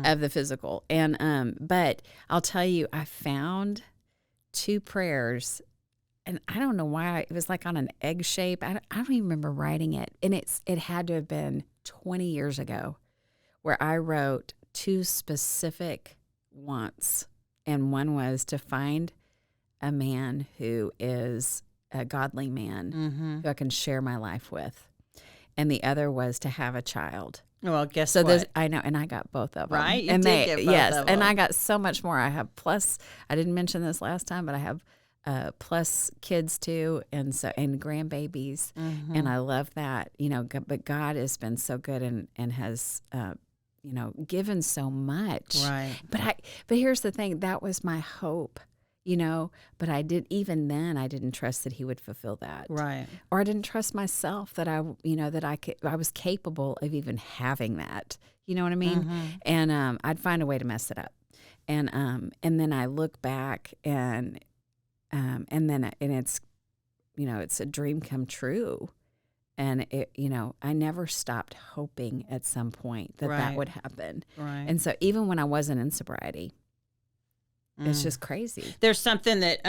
of the physical. And but I'll tell you, I found 2 prayers, and I don't know why it was like on an egg shape. I don't even remember writing it, and it had to have been 20 years ago. where I wrote 2 specific wants. And one was to find a man who is a godly man who I can share my life with. And the other was to have a child. Well, guess so what? I know, and I got both of them. Right? You and did get both of them. and I got so much more. I have plus, I didn't mention this last time, but I have plus kids too, and grandbabies, and I love that. But God has been so good and has given so much. Right. But here's the thing. That was my hope. But I didn't trust that he would fulfill that. Right. Or I didn't trust myself that I was capable of even having that. You know what I mean? And I'd find a way to mess it up. And then I look back and it's, it's a dream come true. And I never stopped hoping at some point that would happen. Right. And so even when I wasn't in sobriety, it's just crazy. There's something that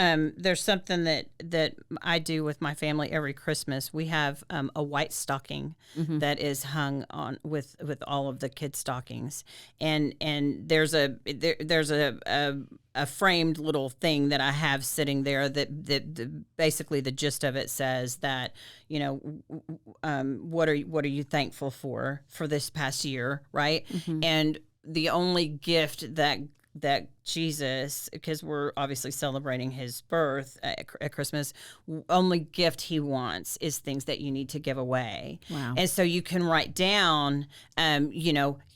I do with my family every Christmas. We have a white stocking that is hung on with all of the kids' stockings, and there's a framed little thing that I have sitting there that basically the gist of it says that what are you thankful for this past year, right? And the only gift that Jesus, because we're obviously celebrating his birth at Christmas, only gift he wants is things that you need to give away. Wow. And so you can write down,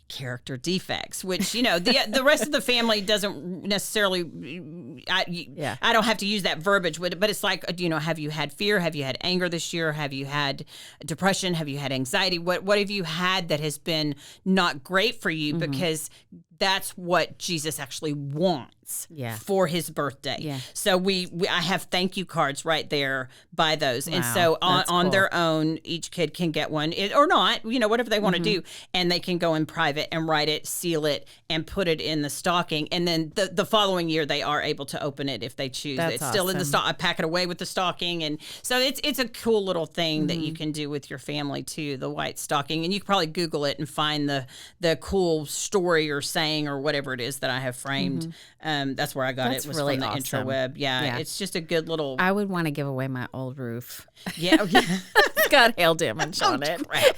character defects, which, the rest of the family doesn't necessarily, I don't have to use that verbiage with it, but it's like, have you had fear? Have you had anger this year? Have you had depression? Have you had anxiety? What have you had that has been not great for you? Because that's what Jesus actually wants for his birthday. Yeah. So I have thank you cards right there by those. Wow, and so on cool. their own, each kid can get one or not, whatever they want to do. And they can go in private and write it, seal it, and put it in the stocking. And then the following year, they are able to open it if they choose. That's it's awesome. Still in the stock. I pack it away with the stocking. And so it's a cool little thing that you can do with your family too, the white stocking. And you can probably Google it and find the cool story or saying or whatever it is that I have framed. That's where I got it. Was really from the awesome. Intraweb. Yeah, it's just a good little. I would want to give away my old roof. Yeah, it's got hail damage on it. Crap.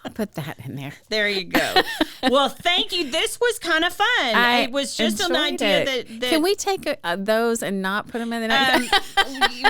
I'll put that in there. There you go. Well, thank you. This was kind of fun. It was just an idea that can we take those and not put them in the next?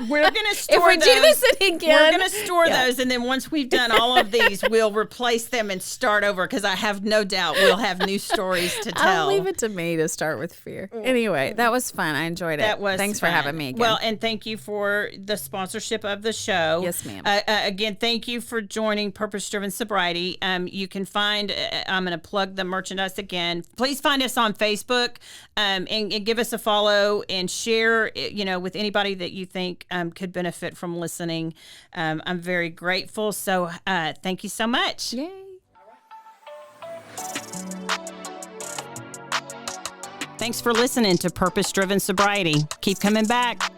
We're going to store if we those. Do this again, we're going to store those, and then once we've done all of these, we'll replace them and start over. Because I have no doubt we'll have new stories to tell. I'll leave it to me to start with fear. Anyway, that was fun. I enjoyed it. Thanks fun. For having me again. Well, and thank you for the sponsorship of the show. Yes, ma'am. Again, thank you for joining Purpose Driven Sobriety. You can find. I'm going to plug the merchandise again. Please find us on Facebook and give us a follow and share. With anybody that you think could benefit from listening. I'm very grateful. So thank you so much. Yay. Thanks for listening to Purpose Driven Sobriety. Keep coming back.